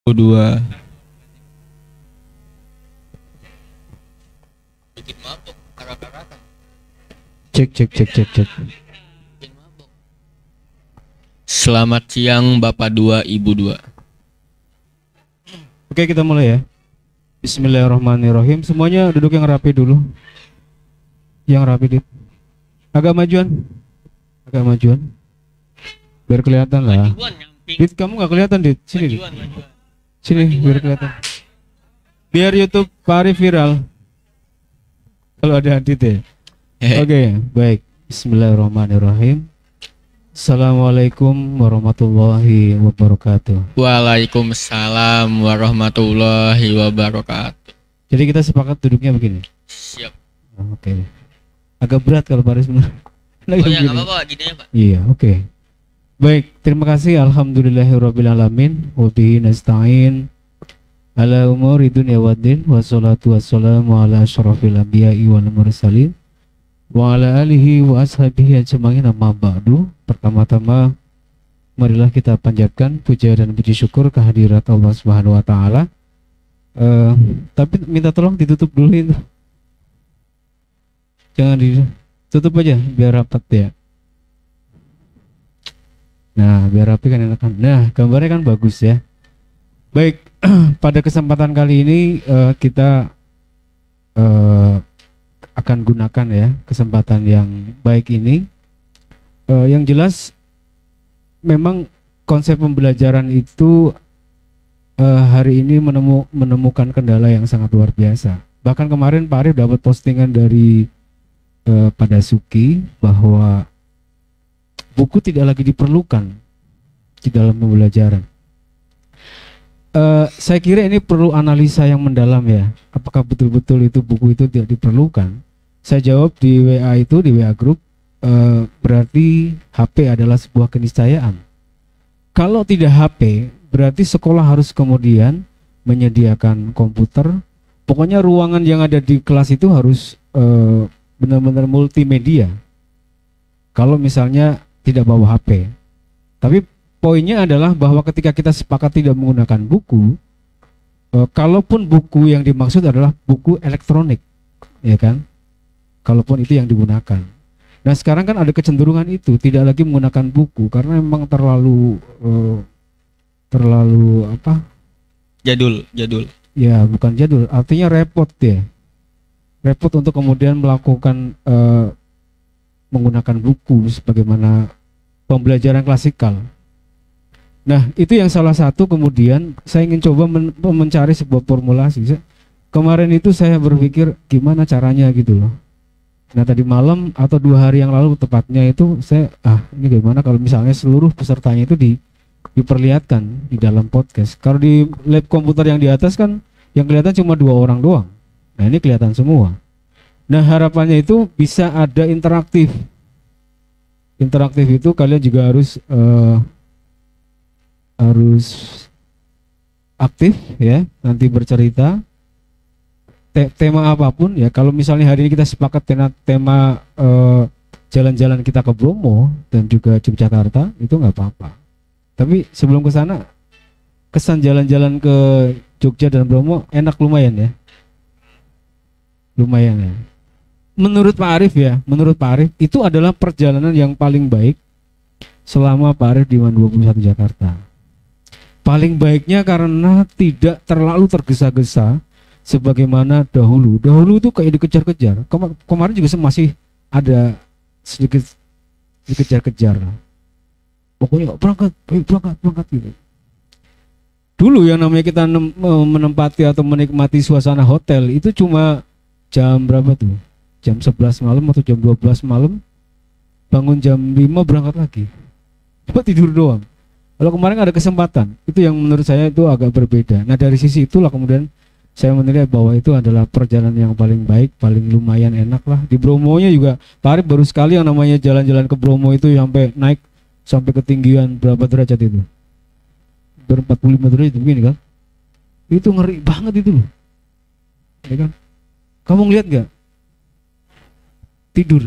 Dua. Bikin mabok, arak-arakan. Cek. Bikin mabok. Selamat siang Bapak 2, Ibu 2. Oke, kita mulai ya. Bismillahirrahmanirrahim. Semuanya duduk yang rapi dulu. Yang rapi, Dit. Agak majuan. Biar kelihatan lah. Majuan nyamping. Dit, kamu nggak kelihatan, Dit. Sini, Dit. Majuan. Sini, biar kelihatan. Biar YouTube Pak Arif viral. Kalau ada Dit ya. Oke, baik. Bismillahirrahmanirrahim. Assalamualaikum warahmatullahi wabarakatuh. Waalaikumsalam warahmatullahi wabarakatuh. Jadi kita sepakat duduknya begini. Siap. Oke. Agak berat kalau Pak Arif benar. Oh ya, nggak apa-apa, gini ya Pak. Iya, oke. Baik, terima kasih. Alhamdulillahirrabbilalamin. Wabihi nasta'in ala umuri dunya waddin. Wassalatu wassalamu ala asyrafil anbiya'i wal mursalin wa ala alihi wa ashabihi ajma'in, amma ba'du. Pertama-tama marilah kita panjatkan puja dan puji syukur kehadirat Allah Subhanahu wa taala. Tapi minta tolong ditutup dulu itu. Jangan ditutup aja biar rapat ya. Nah, biar rapi kan enakan. Nah, gambarnya kan bagus ya. Baik, pada kesempatan kali ini kita akan gunakan ya kesempatan yang baik ini. Yang jelas memang konsep pembelajaran itu hari ini menemukan kendala yang sangat luar biasa. Bahkan kemarin Pak Arif dapat postingan dari pada Suki bahwa buku tidak lagi diperlukan di dalam pembelajaran. Saya kira ini perlu analisa yang mendalam ya. Apakah betul-betul itu buku itu tidak diperlukan? Saya jawab di WA itu, di WA Group, berarti HP adalah sebuah keniscayaan. Kalau tidak HP, berarti sekolah harus kemudian menyediakan komputer. Pokoknya ruangan yang ada di kelas itu harus benar-benar multimedia. Kalau misalnya tidak bawa HP. Tapi poinnya adalah bahwa ketika kita sepakat tidak menggunakan buku, kalaupun buku yang dimaksud adalah buku elektronik, ya kan? Kalaupun itu yang digunakan. Nah, sekarang kan ada kecenderungan itu tidak lagi menggunakan buku karena memang terlalu apa? Jadul. Ya, bukan jadul, artinya repot ya. Repot untuk kemudian melakukan menggunakan buku sebagaimana pembelajaran klasikal. Nah, itu yang salah satu. Kemudian saya ingin coba mencari sebuah formulasi. Kemarin itu saya berpikir gimana caranya gitu loh. Nah, tadi malam atau 2 hari yang lalu tepatnya itu saya ini gimana kalau misalnya seluruh pesertanya itu diperlihatkan di dalam podcast. Kalau di lab komputer yang di atas kan yang kelihatan cuma 2 orang doang. Nah, ini kelihatan semua. Nah, harapannya itu bisa ada interaktif. Interaktif itu kalian juga harus aktif ya, nanti bercerita tema apapun ya. Kalau misalnya hari ini kita sepakat tema jalan-jalan kita ke Bromo dan juga Yogyakarta, itu nggak apa-apa. Tapi sebelum ke sana, kesan jalan-jalan ke Jogja dan Bromo enak lumayan ya. Lumayan ya. Menurut Pak Arif itu adalah perjalanan yang paling baik selama Pak Arif di Man 21 Jakarta. Paling baiknya karena tidak terlalu tergesa-gesa sebagaimana dahulu. Dahulu itu kayak dikejar-kejar. Kemarin juga masih ada sedikit dikejar-kejar. Pokoknya berangkat gitu. Dulu yang namanya kita menempati atau menikmati suasana hotel itu cuma jam berapa tuh? Jam 11 malam atau jam 12 malam, bangun jam 5 berangkat lagi. Cuma tidur doang. Kalau kemarin ada kesempatan, itu yang menurut saya itu agak berbeda. Nah, dari sisi itulah kemudian saya menilai bahwa itu adalah perjalanan yang paling baik, paling lumayan enak lah. Di Bromonya juga Pak Arif baru sekali yang namanya jalan-jalan ke Bromo itu sampai naik sampai ketinggian berapa derajat itu? 45 derajat begini kan? Itu ngeri banget itu loh. Ya kan? Kamu ngeliat gak? Tidur.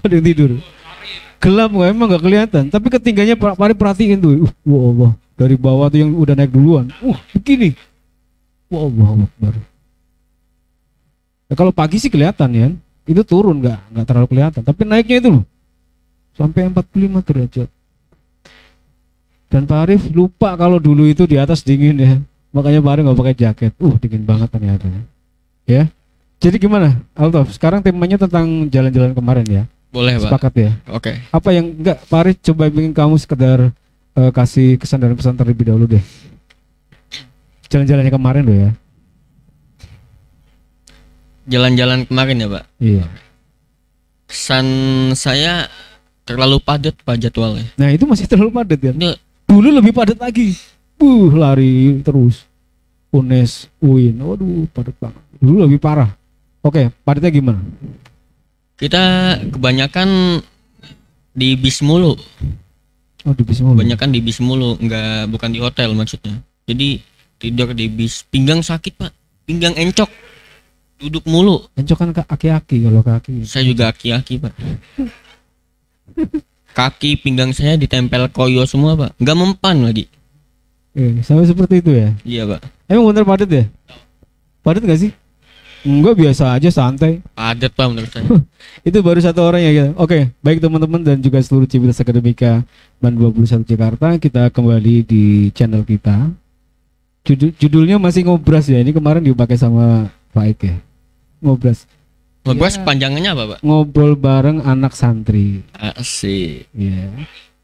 Ada yang tidur. Gelap emang gak kelihatan. Tapi ketinggiannya Pak Arif perhatiin tuh. Wah Allah. Dari bawah tuh yang udah naik duluan. Begini. Wow, Allahu Akbar. Nah, kalau pagi sih kelihatan ya. Itu turun nggak terlalu kelihatan. Tapi naiknya itu loh. Sampai 45 derajat. Dan Pak Arif lupa kalau dulu itu di atas dingin ya. Makanya Pak Arif nggak pakai jaket. Dingin banget ternyata. Ya. Jadi gimana, Altof? Sekarang temanya tentang jalan-jalan kemarin ya. Boleh, Pak. Sepakat ya. Oke. Apa yang enggak, Pak Arif coba ingin kamu sekedar kasih kesan dan pesan terlebih dahulu deh. Jalan-jalannya kemarin loh ya. Jalan-jalan kemarin ya, Pak. Iya. Kesan saya terlalu padat Pak jadwalnya. Nah itu masih terlalu padat ya. Ini Dulu lebih padat lagi. Lari terus. UNES, UIN. Waduh, padat banget. Dulu lebih parah. Oke, padatnya gimana? kita kebanyakan di bis mulu. Di bis mulu. Kebanyakan di bis mulu, bukan di hotel maksudnya. Jadi tidur di bis, pinggang sakit Pak, pinggang encok, duduk mulu. Encok kan aki-aki kalau kaki. Saya juga aki-aki Pak. Kaki pinggang saya ditempel koyo semua Pak, nggak mempan lagi. Sampai seperti itu ya? Iya Pak. Emang bener padat ya? Padat gak sih? Enggak, biasa aja, santai. Padat Pak menurut saya. Itu baru satu orang ya gitu. Oke, baik teman-teman dan juga seluruh Civitas Akademika BAN 21 Jakarta, kita kembali di channel kita. Judulnya masih ngobras ya. Ini kemarin dipakai sama Pak Ike. Ngobras. Ngobras Ya, panjangannya apa Pak? ngobrol bareng anak santri. Asik. Iya.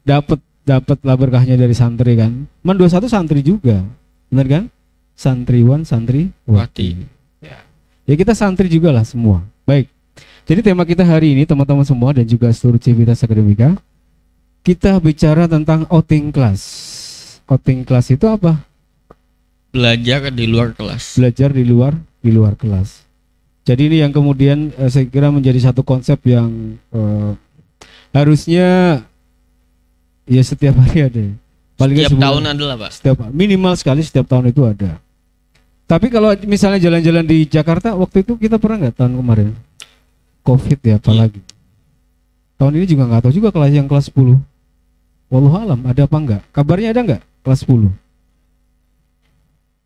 Dapat lah berkahnya dari santri kan. BAN 21 santri juga. Benar kan? Santriwan, santriwati. Ya kita santri juga lah semua. Baik. Jadi tema kita hari ini teman-teman semua dan juga seluruh Civitas Akademika, kita bicara tentang outing class. Outing class itu apa? Belajar di luar kelas. Belajar di luar kelas. Jadi ini yang kemudian saya kira menjadi satu konsep yang harusnya ya setiap hari ada. Paling Setiap tahun adalah Pak. Minimal sekali setiap tahun itu ada. Tapi kalau misalnya jalan-jalan di Jakarta waktu itu kita pernah nggak tahun kemarin? Covid ya apalagi. Tahun ini juga nggak tahu juga kelas 10. Wallahu alam ada apa enggak? Kabarnya ada nggak kelas 10?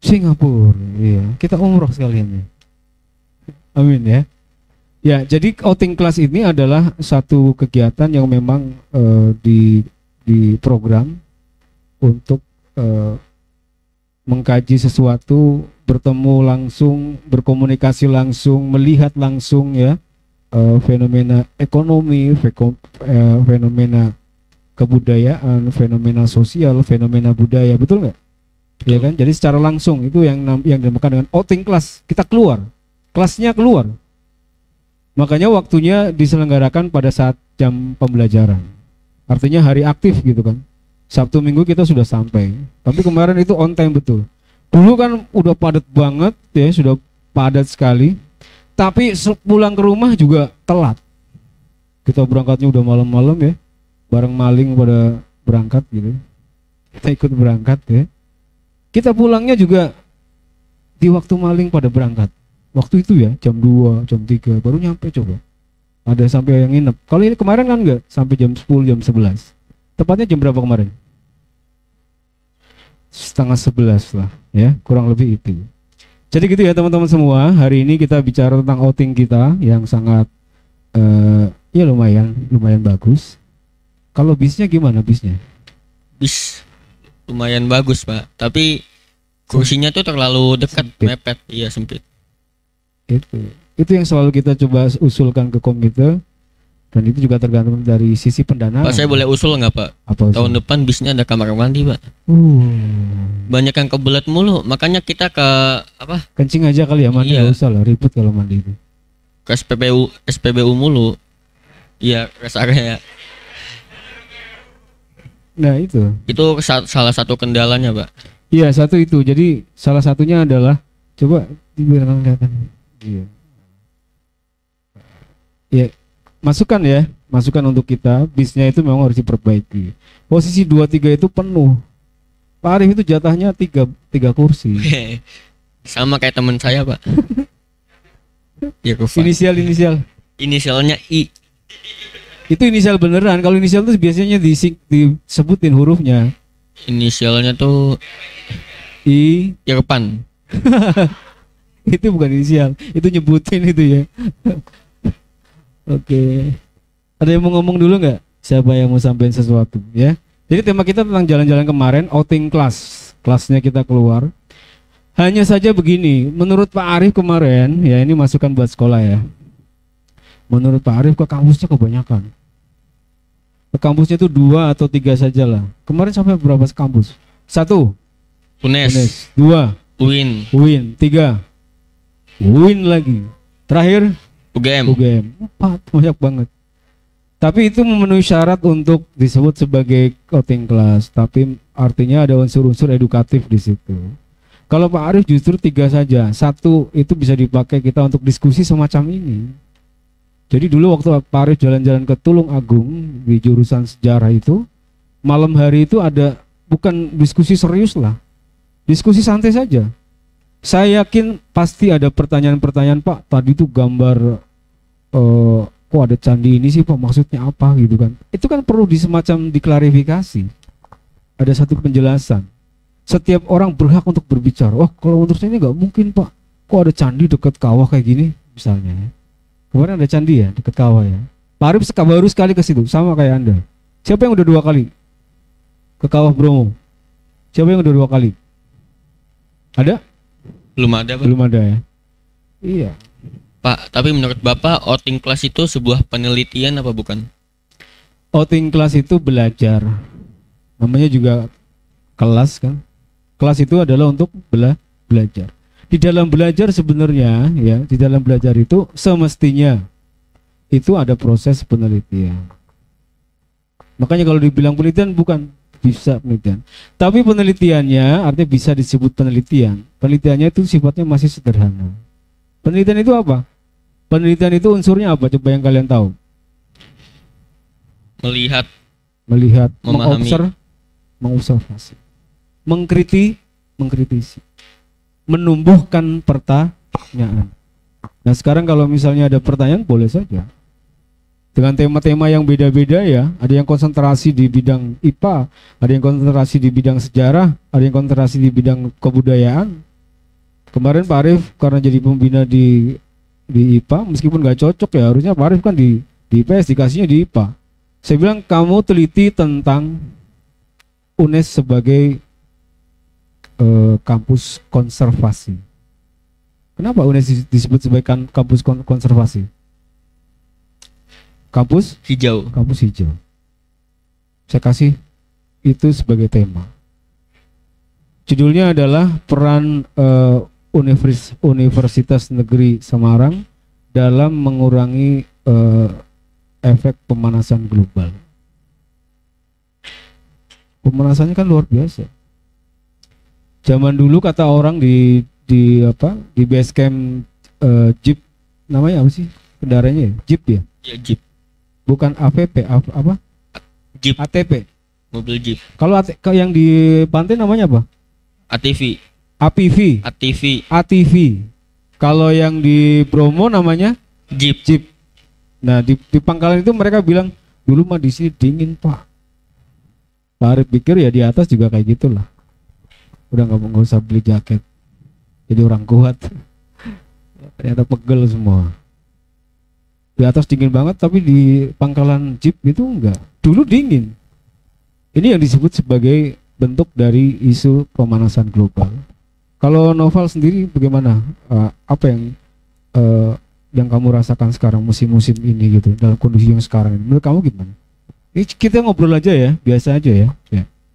Singapura. Iya, kita umroh sekalian ya. Amin ya. Ya, jadi outing class ini adalah satu kegiatan yang memang di program untuk mengkaji sesuatu, bertemu langsung, berkomunikasi langsung, melihat langsung ya fenomena ekonomi, fenomena kebudayaan, fenomena sosial, fenomena budaya, betul nggak? Ya kan? Jadi secara langsung itu yang dinamakan dengan outing class. Kita keluar, kelasnya keluar. Makanya waktunya diselenggarakan pada saat jam pembelajaran. Artinya hari aktif gitu kan. Sabtu Minggu kita sudah sampai. Tapi kemarin itu on time betul. Dulu kan udah padat banget ya, sudah padat sekali. Tapi pulang ke rumah juga telat. Kita berangkatnya udah malam-malam ya. Bareng maling pada berangkat gitu. Kita ikut berangkat ya. Kita pulangnya juga di waktu maling pada berangkat. Waktu itu ya jam 2, jam 3 baru nyampe coba. Ada sampai yang nginep. Kalau ini kemarin kan enggak, sampai jam 10, jam 11. Tepatnya jam berapa kemarin? Setengah 11 lah ya, kurang lebih itu. Jadi gitu ya teman-teman semua. Hari ini kita bicara tentang outing kita yang sangat ya lumayan bagus. Kalau bisnya gimana bisnya? Bis lumayan bagus Pak, tapi kursinya tuh terlalu dekat, sempit. mepet, iya sempit. Itu yang selalu kita coba usulkan ke komite. Dan itu juga tergantung dari sisi pendanaan. Pak, saya boleh usul nggak Pak? Apa usul? Tahun depan bisnya ada kamar mandi Pak. Banyak yang kebelet mulu, makanya kita ke apa? Kencing aja kali ya, mandi Iya. nggak usah lah, ribet kalau mandi itu. Ke SPBU mulu. Iya, rest area. Nah itu. Itu salah satu kendalanya Pak. Iya satu itu. Jadi salah satunya adalah coba dibilang kelihatan. Iya. Ya. Masukan untuk kita, bisnya itu memang harus diperbaiki. Posisi 2-3 itu penuh. Pak Arif itu jatahnya 3 kursi. Sama kayak teman saya Pak. Ya, Inisial. Inisialnya I. Itu inisial beneran. Kalau inisial itu biasanya disebutin hurufnya. Inisialnya tuh I. Irfan. Itu bukan inisial, itu nyebutin itu ya. Oke. Ada yang mau ngomong dulu nggak? Siapa yang mau sampaikan sesuatu ya? Jadi tema kita tentang jalan-jalan kemarin, outing kelas. Kelasnya kita keluar. Hanya saja begini, menurut Pak Arif kemarin, ya ini masukan buat sekolah ya. Menurut Pak Arif ke kampusnya kebanyakan. Ke kampusnya itu 2 atau 3 saja lah. Kemarin sampai berapa kampus? 1. UNES. 2. UIN. UIN. 3. UIN lagi. Terakhir UGM. UGM. 4. Banyak banget. Tapi itu memenuhi syarat untuk disebut sebagai outing kelas. Tapi artinya ada unsur-unsur edukatif di situ. Kalau Pak Arif justru 3 saja. 1 itu bisa dipakai kita untuk diskusi semacam ini. Jadi dulu waktu Pak Arif jalan-jalan ke Tulung Agung di jurusan sejarah itu, malam hari itu ada bukan diskusi serius lah. Diskusi santai saja. Saya yakin pasti ada pertanyaan-pertanyaan, Pak, tadi itu gambar kok ada candi ini sih Pak, maksudnya apa gitu kan. Itu kan perlu semacam diklarifikasi. Ada satu penjelasan. Setiap orang berhak untuk berbicara. Oh, kalau menurut saya ini nggak mungkin Pak. Kok ada candi dekat kawah kayak gini misalnya ya. Kemarin ada candi ya dekat kawah ya. Pak Arif baru sekali ke situ sama kayak Anda. Siapa yang udah 2 kali ke kawah Bromo? Siapa yang udah 2 kali? Ada? Belum ada, Pak. Belum ada ya. Iya. Pak, tapi menurut Bapak outing kelas itu sebuah penelitian apa bukan? Outing kelas itu belajar. Namanya juga kelas kan. Kelas itu adalah untuk belajar. Di dalam belajar sebenarnya ya, di dalam belajar itu semestinya itu ada proses penelitian. Makanya kalau dibilang penelitian bukan bisa penelitian. Tapi penelitiannya artinya bisa disebut penelitian. Penelitiannya itu sifatnya masih sederhana. Penelitian itu apa? Penelitian itu unsurnya apa? Coba yang kalian tahu. Melihat, memahami, mengobservasi, mengkritisi, menumbuhkan pertanyaan. Nah sekarang kalau misalnya ada pertanyaan boleh saja. Dengan tema-tema yang beda-beda ya. Ada yang konsentrasi di bidang IPA, ada yang konsentrasi di bidang sejarah, ada yang konsentrasi di bidang kebudayaan. Kemarin Pak Arif karena jadi pembina di IPA, meskipun nggak cocok ya, harusnya Pak Arif kan di IPS dikasihnya di IPA. Saya bilang kamu teliti tentang UNES sebagai kampus konservasi. Kenapa UNES disebut sebagai kampus konservasi? Kampus hijau. Kampus hijau. Saya kasih itu sebagai tema. Judulnya adalah peran Universitas Negeri Semarang dalam mengurangi efek pemanasan global. Pemanasannya kan luar biasa. Zaman dulu kata orang di base camp Jeep, namanya apa sih kendaraannya ya? Jeep ya? Ya, Jeep. Bukan AVP, apa? Jeep. ATP. Mobil Jeep. Kalau yang di pantai namanya apa? ATV. APV. ATV. Kalau yang di Bromo namanya Jeep. Jeep. Nah di pangkalan itu mereka bilang dulu mah di sini dingin Pak. Pak Arif pikir ya di atas juga kayak gitulah. Udah nggak usah beli jaket. Jadi orang kuat. Ternyata pegel semua. Di atas dingin banget tapi di pangkalan Jeep itu enggak. Dulu dingin. Ini yang disebut sebagai bentuk dari isu pemanasan global. Kalau Noval sendiri bagaimana? Apa yang kamu rasakan sekarang musim-musim ini gitu dalam kondisi yang sekarang ini? Menurut kamu gimana? Ini kita ngobrol aja ya, biasa aja ya.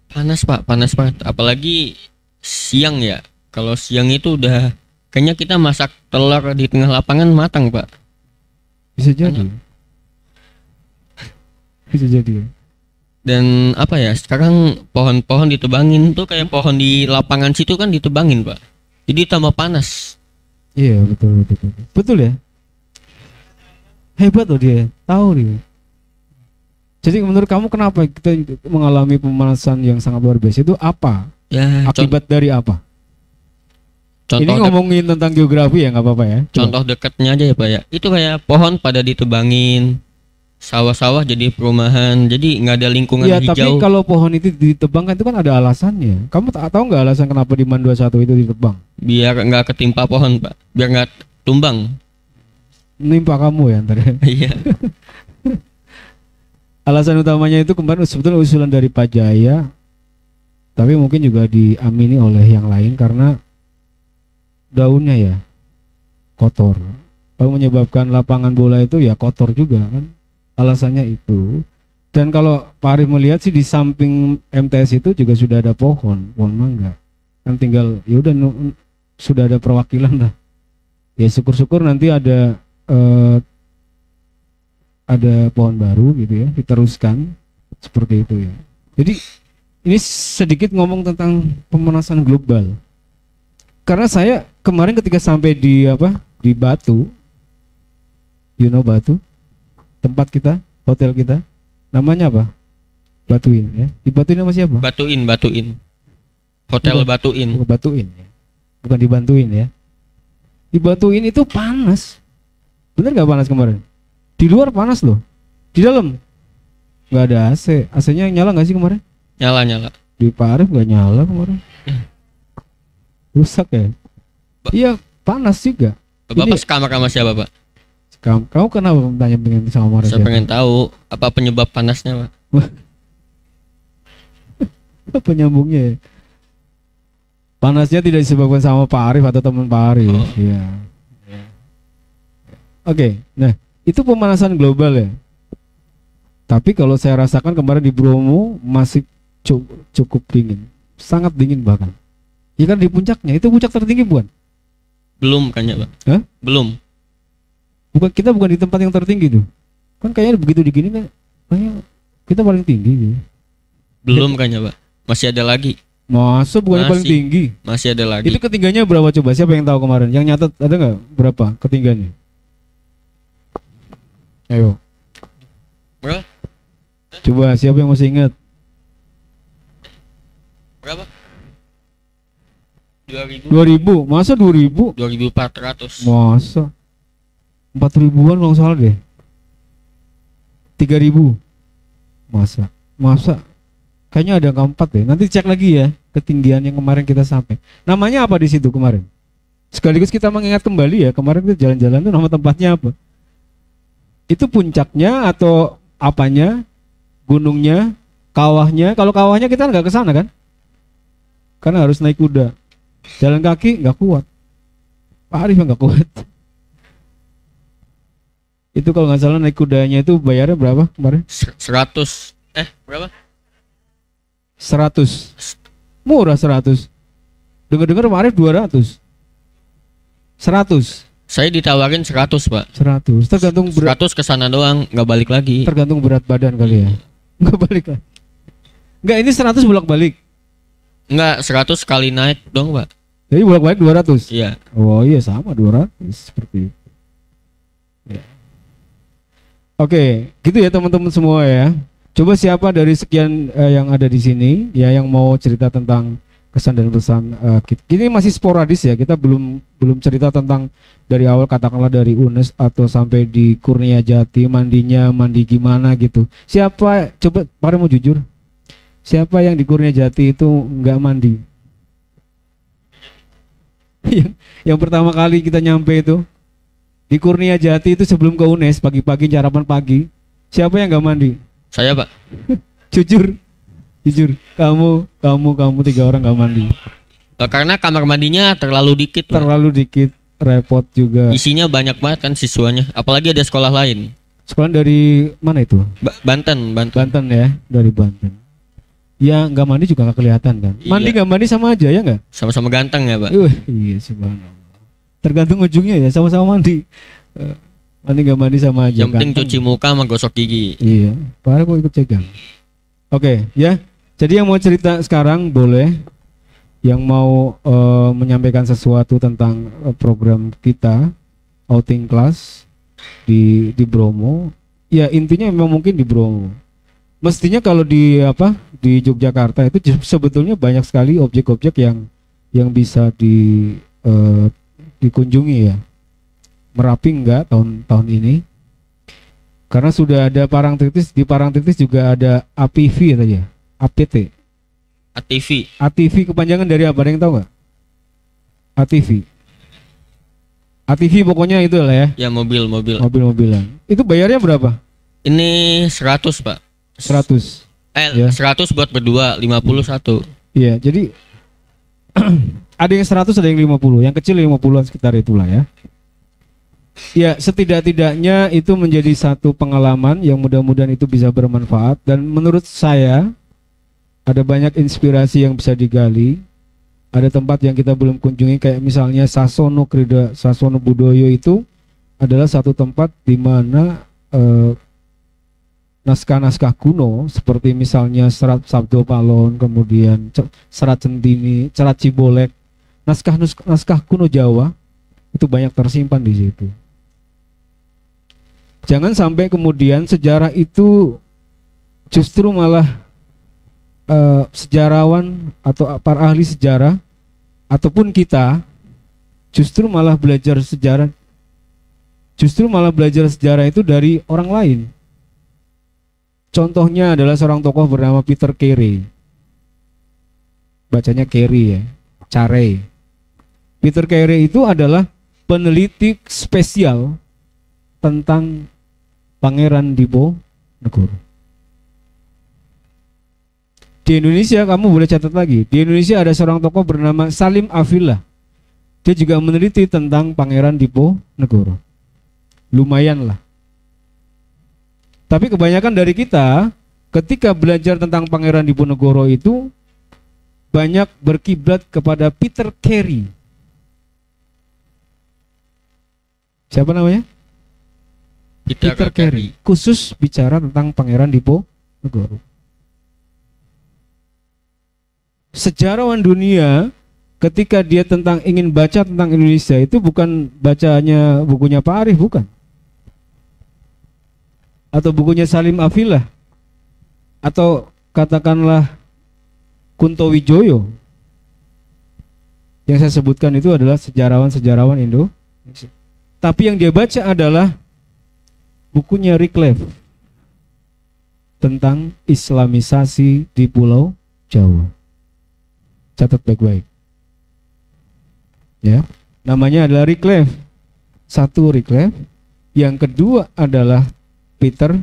Panas Pak, panas banget. Apalagi siang ya. Kalau siang itu udah kayaknya kita masak telur di tengah lapangan matang Pak. Bisa jadi. Bisa jadi. Dan apa ya, sekarang pohon-pohon ditebangin tuh kayak pohon di lapangan situ kan ditebangin Pak. Jadi tambah panas. Iya betul. Betul ya. Hebat loh dia, tahu dia. Jadi menurut kamu kenapa kita mengalami pemanasan yang sangat luar biasa itu apa? Ya, akibat dari apa? Contoh ini ngomongin tentang geografi ya nggak apa-apa ya. Contoh dekatnya aja ya Pak ya. Itu kayak pohon pada ditebangin. sawah-sawah jadi perumahan, jadi nggak ada lingkungan Ya, tapi hijau. kalau pohon itu ditebang kan itu kan ada alasannya. Kamu tahu nggak alasan kenapa di MAN 21 itu ditebang? Biar nggak ketimpa pohon, Pak, biar nggak tumbang. Nimpa kamu ya ntar ya. Iya. Alasan utamanya itu kemarin sebetulnya usulan dari Pak Jaya, tapi mungkin juga diamini oleh yang lain karena daunnya ya kotor. Kalau menyebabkan lapangan bola itu ya kotor juga kan. Alasannya itu. Dan kalau Pak Arif melihat sih di samping MTS itu juga sudah ada pohon mangga. Kan tinggal ya udah sudah ada perwakilan lah. Ya syukur-syukur nanti ada pohon baru gitu ya, diteruskan seperti itu ya. Jadi ini sedikit ngomong tentang pemanasan global. Karena saya kemarin ketika sampai di Batu, Batu, tempat kita, hotel kita, namanya apa? Batuin ya. Di Batuin nama siapa? Batuin. Hotel Batuin. Bukan Batuin ya. Bukan dibantuin ya. Di Batuin itu panas. Bener gak panas kemarin? Di luar panas loh. Di dalam nggak ada AC. AC-nya nyala nggak sih kemarin? Nyala. Di Pak Arif nggak nyala kemarin. Rusak ya? Iya, panas juga. Bapak Ini- sekamar sama siapa, Pak? Kamu kenapa tanya pengen sama Maret? Saya pengen tahu apa penyebab panasnya, Pak. Apa nyambungnya ya? Panasnya tidak disebabkan sama Pak Arif atau teman Pak Arif. Oh. Iya. Oke, nah itu pemanasan global ya. Tapi kalau saya rasakan kemarin di Bromo masih cukup dingin, sangat dingin bahkan. Ya kan di puncaknya, itu puncak tertinggi bukan? Belum kan ya, Pak? Hah? Belum. Kita bukan di tempat yang tertinggi tuh. Kan kayaknya begitu digini kan, kayaknya kita paling tinggi gitu. Belum kan ya, Pak? Masih ada lagi. Masa bukan paling Masih. tinggi? Masih ada lagi. Itu ketinggiannya berapa coba? Siapa yang tahu kemarin? Yang nyatet ada nggak? Berapa ketinggiannya? Ayo, Berapa? coba siapa yang masih ingat? Berapa? 2000. 2000, masa 2000? 2400. Masa 4.000-an kalau nggak salah deh. 3.000. Masa kayaknya ada yang keempat deh. Nanti cek lagi ya ketinggian yang kemarin kita sampai. Namanya apa di situ kemarin? Sekaligus kita mengingat kembali ya, kemarin kita jalan-jalan tuh nama tempatnya apa? Itu puncaknya atau apanya? Gunungnya, kawahnya. Kalau kawahnya kita nggak ke sana kan? Karena harus naik kuda. Jalan kaki nggak kuat. Pak Arif nggak kuat. Itu kalau nggak salah naik kudanya itu bayarnya berapa kemarin? 100. Berapa? 100. Murah 100. Dengar-dengar Pak Arif 200. 100. Saya ditawarin 100, Pak. 100. Tergantung berat 100 ke sana doang, nggak balik lagi. tergantung berat badan kali ya. Nggak balik lagi. Nggak, ini 100 bolak-balik. Enggak, 100 kali naik dong, Pak. Jadi bolak-balik 200. Iya. Oh iya sama 200 seperti itu. Ya. Oke, gitu ya teman-teman semua ya. Coba siapa dari sekian yang ada di sini ya yang mau cerita tentang kesan dan pesan ini masih sporadis ya. Kita belum cerita tentang dari awal katakanlah dari UNES atau sampai di Kurnia Jati mandinya mandi gimana gitu. Siapa coba para mau jujur? Siapa yang di Kurnia Jati itu nggak mandi? yang pertama kali kita nyampe itu di Kurnia Jati itu sebelum ke UNES pagi-pagi sarapan pagi. Siapa yang nggak mandi? Saya, Pak. Jujur, kamu 3 orang nggak mandi. Karena kamar mandinya terlalu dikit, Pak. Terlalu dikit, repot juga. Isinya banyak banget kan siswanya. Apalagi ada sekolah lain. Sekolah dari mana itu? Banten. Banten ya, dari Banten. Ya nggak mandi juga nggak kelihatan kan? Mandi Iya. nggak mandi sama aja ya nggak? Sama-sama ganteng ya, Pak. Iya subhanallah. Tergantung ujungnya ya, sama-sama mandi. Mandi nggak mandi sama aja. Yang penting ganteng. cuci muka sama gosok gigi. Iya, Pak mau ikut cegang. Oke, ya. Jadi yang mau cerita sekarang boleh. Yang mau menyampaikan sesuatu tentang program kita outing class di Bromo. Ya intinya memang mungkin di Bromo. Mestinya kalau di Yogyakarta itu sebetulnya banyak sekali objek-objek yang bisa dikunjungi, ya. Merapi enggak tahun ini. Karena sudah ada Parangtritis, di Parangtritis juga ada APV tadi ya. APT. ATV. ATV kepanjangan dari apa? Ada yang tahu nggak? ATV. ATV pokoknya itu lah ya. Ya, mobil. Mobil-mobilan. Itu bayarnya berapa? Ini 100, Pak. 100. Ya. 100 buat berdua, 51. Iya, jadi ada yang 100, ada yang 50. Yang kecil 50-an sekitar itulah ya. Ya, setidak-tidaknya itu menjadi satu pengalaman yang mudah-mudahan itu bisa bermanfaat. Dan menurut saya ada banyak inspirasi yang bisa digali. Ada tempat yang kita belum kunjungi, kayak misalnya Sasono Krida, Sasono Budoyo itu adalah satu tempat di mana naskah-naskah kuno seperti misalnya Serat Sabdo Palon, kemudian Serat Centini, Serat Cibolek, naskah kuno Jawa itu banyak tersimpan di situ. Jangan sampai kemudian sejarah itu justru malah sejarawan atau para ahli sejarah ataupun kita justru malah belajar sejarah itu dari orang lain. Contohnya adalah seorang tokoh bernama Peter Carey. Bacanya Carey ya, Carey. Peter Carey itu adalah peneliti spesial tentang Pangeran Diponegoro. Di Indonesia kamu boleh catat lagi. Di Indonesia ada seorang tokoh bernama Salim Afillah. Dia juga meneliti tentang Pangeran Diponegoro. Lumayan lah. Tapi kebanyakan dari kita ketika belajar tentang Pangeran Diponegoro itu banyak berkiblat kepada Peter Carey. Siapa namanya? Peter Carey. Khusus bicara tentang Pangeran Diponegoro. Sejarawan dunia ketika dia ingin baca tentang Indonesia itu bukan bacanya bukunya Pak Arif, bukan, atau bukunya Salim Afillah, atau katakanlah Kunto Wijoyo. Yang saya sebutkan itu adalah sejarawan-sejarawan Indonesia. Tapi yang dia baca adalah bukunya Wycliffe tentang Islamisasi di Pulau Jawa. Catat baik-baik. Ya, namanya adalah Wycliffe. Satu Wycliffe, yang kedua adalah Peter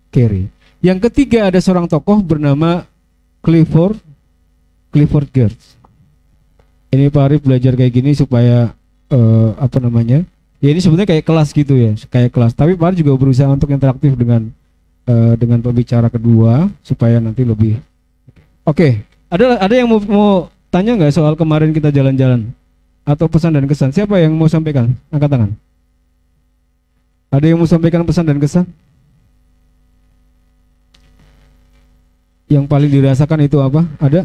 Carey. Yang ketiga ada seorang tokoh bernama Clifford Geertz. Ini Pak Arif belajar kayak gini supaya ya ini sebenarnya kayak kelas gitu ya, kayak kelas. Tapi Pak Arif juga berusaha untuk interaktif dengan pembicara kedua supaya nanti lebih. Oke, ada yang mau tanya nggak soal kemarin kita jalan-jalan atau pesan dan kesan? Siapa yang mau sampaikan? Angkat tangan. Ada yang mau sampaikan pesan dan kesan? Yang paling dirasakan itu apa? Ada?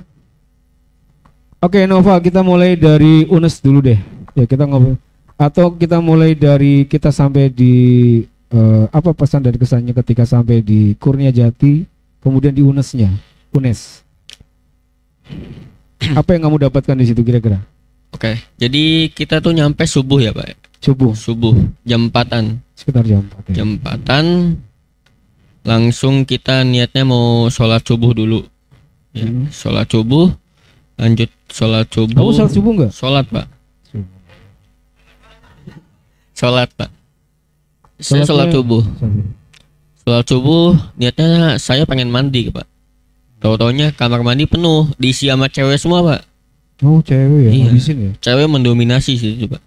Oke, Nova, kita mulai dari UNES dulu deh. Ya, kita ngobrol. Atau kita mulai dari kita sampai di apa pesan dan kesannya ketika sampai di Kurnia Jati, kemudian di UNES-nya. UNES. Apa yang kamu dapatkan di situ kira-kira? Oke, jadi kita tuh nyampe subuh ya Pak. Subuh jam 4-an. Sekitar jam 4 ya. Jam 4-an langsung kita niatnya mau sholat subuh dulu ya. Sholat subuh, lanjut sholat subuh. Kamu sholat subuh nggak? Sholat Pak. Sholat Pak. Saya sholat subuh. Sholat subuh niatnya saya pengen mandi Pak. Tahu-taunya kamar mandi penuh, diisi sama cewek semua Pak. Oh cewek ya? Iya. Ngabisin ya? Cewek mendominasi situ Pak.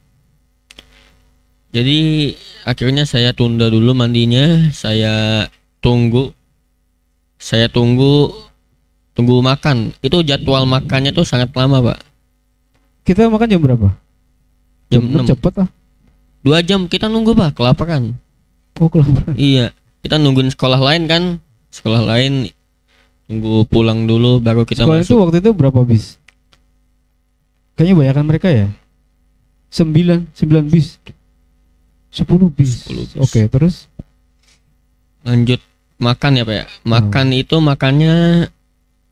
Jadi akhirnya saya tunda dulu mandinya, saya tunggu makan. Itu jadwal makannya tuh sangat lama Pak. Kita makan jam berapa? Jam 6. Cepet ah. 2 jam kita nunggu Pak, kelaparan. Oh kelaparan. Iya, kita nungguin sekolah lain kan. Sekolah lain tunggu pulang dulu baru kita sekolah masuk. Itu waktu itu berapa bis? Kayaknya banyakan mereka ya. 9 bis. 10 bis. Oke, terus lanjut makan ya Pak ya. Makan itu makannya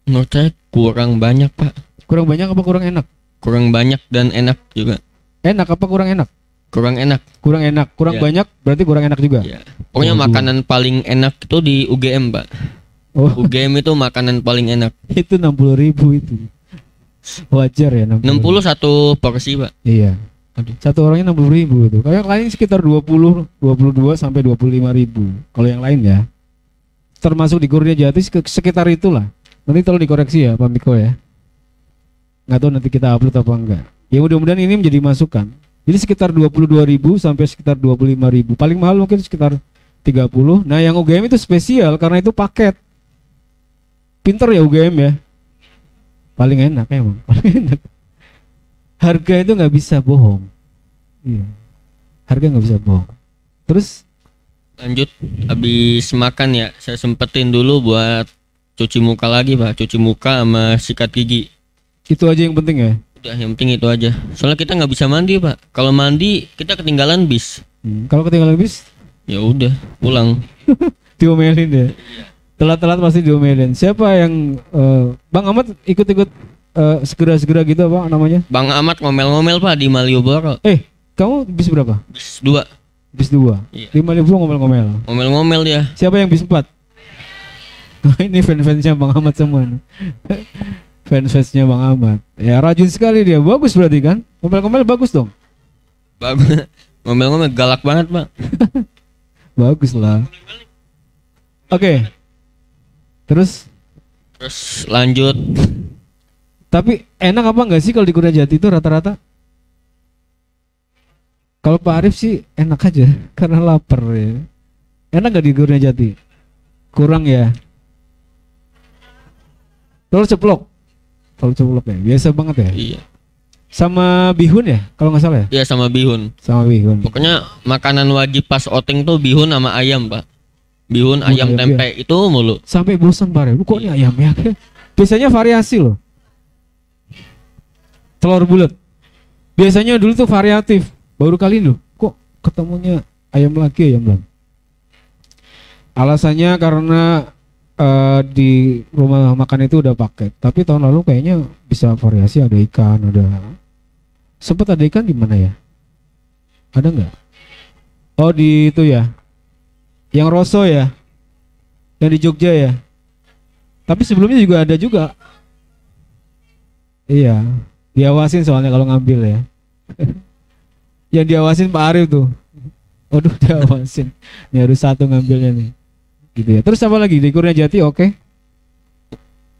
menurut saya kurang banyak Pak. Kurang banyak apa kurang enak? Kurang banyak dan enak juga. Enak apa kurang enak? kurang enak. Kurang Iya. banyak berarti kurang enak juga. Iya. Pokoknya Waduh. makanan paling enak itu di UGM, Pak. Oh, UGM itu makanan paling enak. itu 60.000 itu. Wajar ya 60 satu porsi, Pak. Iya. Aduh. Satu orangnya 60.000 itu. Kalau yang lain sekitar 20, 22 sampai 25.000. Kalau yang lain ya. Termasuk di Kurnia Jati sekitar itulah. Nanti tolong dikoreksi ya Pak Miko ya. Nggak tahu nanti kita upload apa enggak. Ya mudah-mudahan ini menjadi masukan. Jadi sekitar 22.000 sampai sekitar 25.000. Paling mahal mungkin sekitar 30. Nah yang UGM itu spesial karena itu paket. Pinter ya UGM ya. Paling enak emang. Paling enak. Harga itu nggak bisa bohong. Iya. Harga nggak bisa bohong. Terus Lanjut, habis makan ya, saya sempetin dulu buat cuci muka lagi, Pak. Cuci muka sama sikat gigi. itu aja yang penting ya. Udah, yang penting itu aja. Soalnya kita nggak bisa mandi, Pak. Kalau mandi kita ketinggalan bis. Kalau ketinggalan bis Ya udah, pulang. diomelin ya. Telat-telat pasti diomelin. Siapa yang Bang Ahmad ikut-ikut segera-segera gitu apa namanya? Bang Ahmad ngomel-ngomel, Pak, di Malioboro. Kamu bis berapa? Bis 2. Bis 2. Iya. 5.000 ngomel-ngomel. Ngomel-ngomel dia. Siapa yang bis 4? Ini fans-fansnya Bang Ahmad semua nih. Fans-fansnya Bang Ahmad. Ya rajin sekali dia. Bagus berarti kan? Ngomel-ngomel bagus dong. Bagus. Ngomel-ngomel galak banget, Pak. Bagus lah. Oke. Terus Lanjut. tapi enak apa enggak sih kalau di Kurnia Jati itu rata-rata? Kalau Pak Arif sih enak aja karena lapar ya. Enak gak di Kurnia Jati? Kurang ya. Telur ceplok. Telur ceplok ya. Biasa banget ya. Iya. Sama bihun ya kalau nggak salah ya. Iya, sama bihun. Sama bihun. Pokoknya makanan wajib pas outing tuh bihun sama ayam, Pak. Bihun, ayam, ayam, tempe itu mulu. Sampai bosan Pak Arif. Lu kok ini ayam ya? Biasanya variasi loh. Telur bulat. Biasanya dulu tuh variatif. Baru kali ini loh. Kok ketemunya ayam lagi Alasannya karena di rumah makan itu udah paket. Tapi tahun lalu kayaknya bisa variasi, ada ikan, ada. Sempet ada ikan di mana ya? Ada nggak? Oh di itu ya. Yang Rosso ya. Yang di Jogja ya. Tapi sebelumnya juga ada juga. Iya. Diawasin soalnya kalau ngambil ya. Yang diawasin Pak Arif tuh. Waduh diawasin. Ini harus satu ngambilnya nih. Gitu ya. Terus apa lagi di Kurnia Jati oke?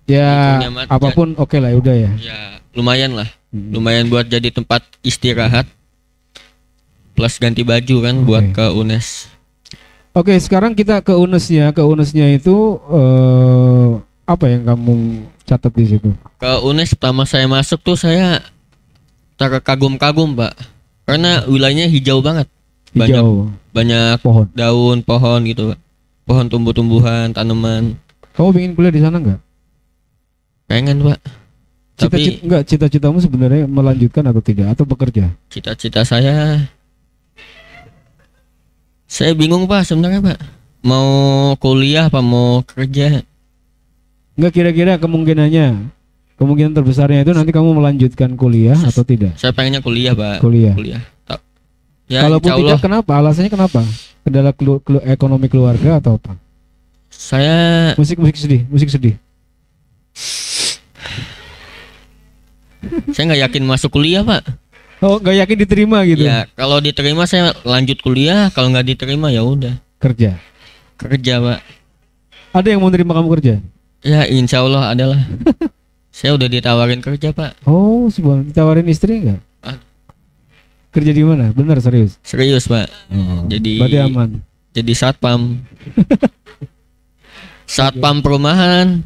Ya Di Kurnia apapun oke lah udah ya. Ya, lumayan lah. Lumayan buat jadi tempat istirahat. Plus ganti baju kan buat ke UNES. Oke, sekarang kita ke UNES-nya. Ke UNES-nya itu apa yang kamu catat di situ? Ke UNES pertama saya masuk tuh saya terkagum-kagum, Pak. Karena wilayahnya hijau banget. Hijau. Banyak Pohon. daun, pohon gitu, Pak. Pohon tumbuh-tumbuhan, tanaman. Kamu pengen kuliah di sana nggak? Pengen, Pak. Tapi Cita-citamu sebenarnya melanjutkan atau tidak atau bekerja? cita-cita saya bingung, Pak, sebenarnya, Pak. Mau kuliah apa mau kerja? Enggak, kira-kira kemungkinan terbesarnya itu nanti kamu melanjutkan kuliah atau tidak? Saya pengennya kuliah, Pak. Kuliah. Ya, Kalaupun insya Allah. tidak kenapa? Alasannya kenapa? Kendala ekonomi keluarga atau apa? Saya Musik sedih. saya nggak yakin masuk kuliah, Pak. Oh, nggak yakin diterima gitu? Ya, kalau diterima saya lanjut kuliah, kalau nggak diterima ya udah Kerja. Pak. Ada yang mau terima kamu kerja? Ya, insya Allah adalah. Saya udah ditawarin kerja, Pak. Oh, sebuah ditawarin istri enggak? Ah. Kerja di mana? Benar serius? Serius, Pak. Oh, Jadi berarti aman. Jadi satpam. Satpam perumahan.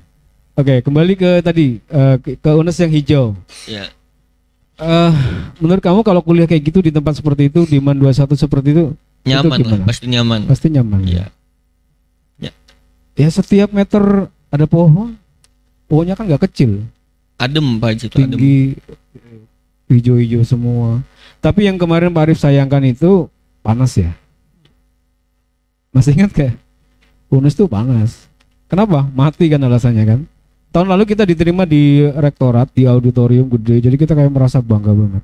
Oke, kembali ke tadi ke UNES yang hijau. Ya. Menurut kamu kalau kuliah kayak gitu di tempat seperti itu di MAN 21 seperti itu Nyaman itu lah, gimana? pasti nyaman. Pasti nyaman. Iya. Ya setiap meter ada pohon. Pohonnya kan nggak kecil, Adem, Pak, itu adem. tinggi, hijau-hijau semua. Tapi yang kemarin Pak Arif sayangkan itu panas ya. Masih ingat gak? UNES tuh panas. Kenapa? Mati kan alasannya kan. Tahun lalu kita diterima di rektorat, di auditorium gede. Jadi kita kayak merasa bangga banget.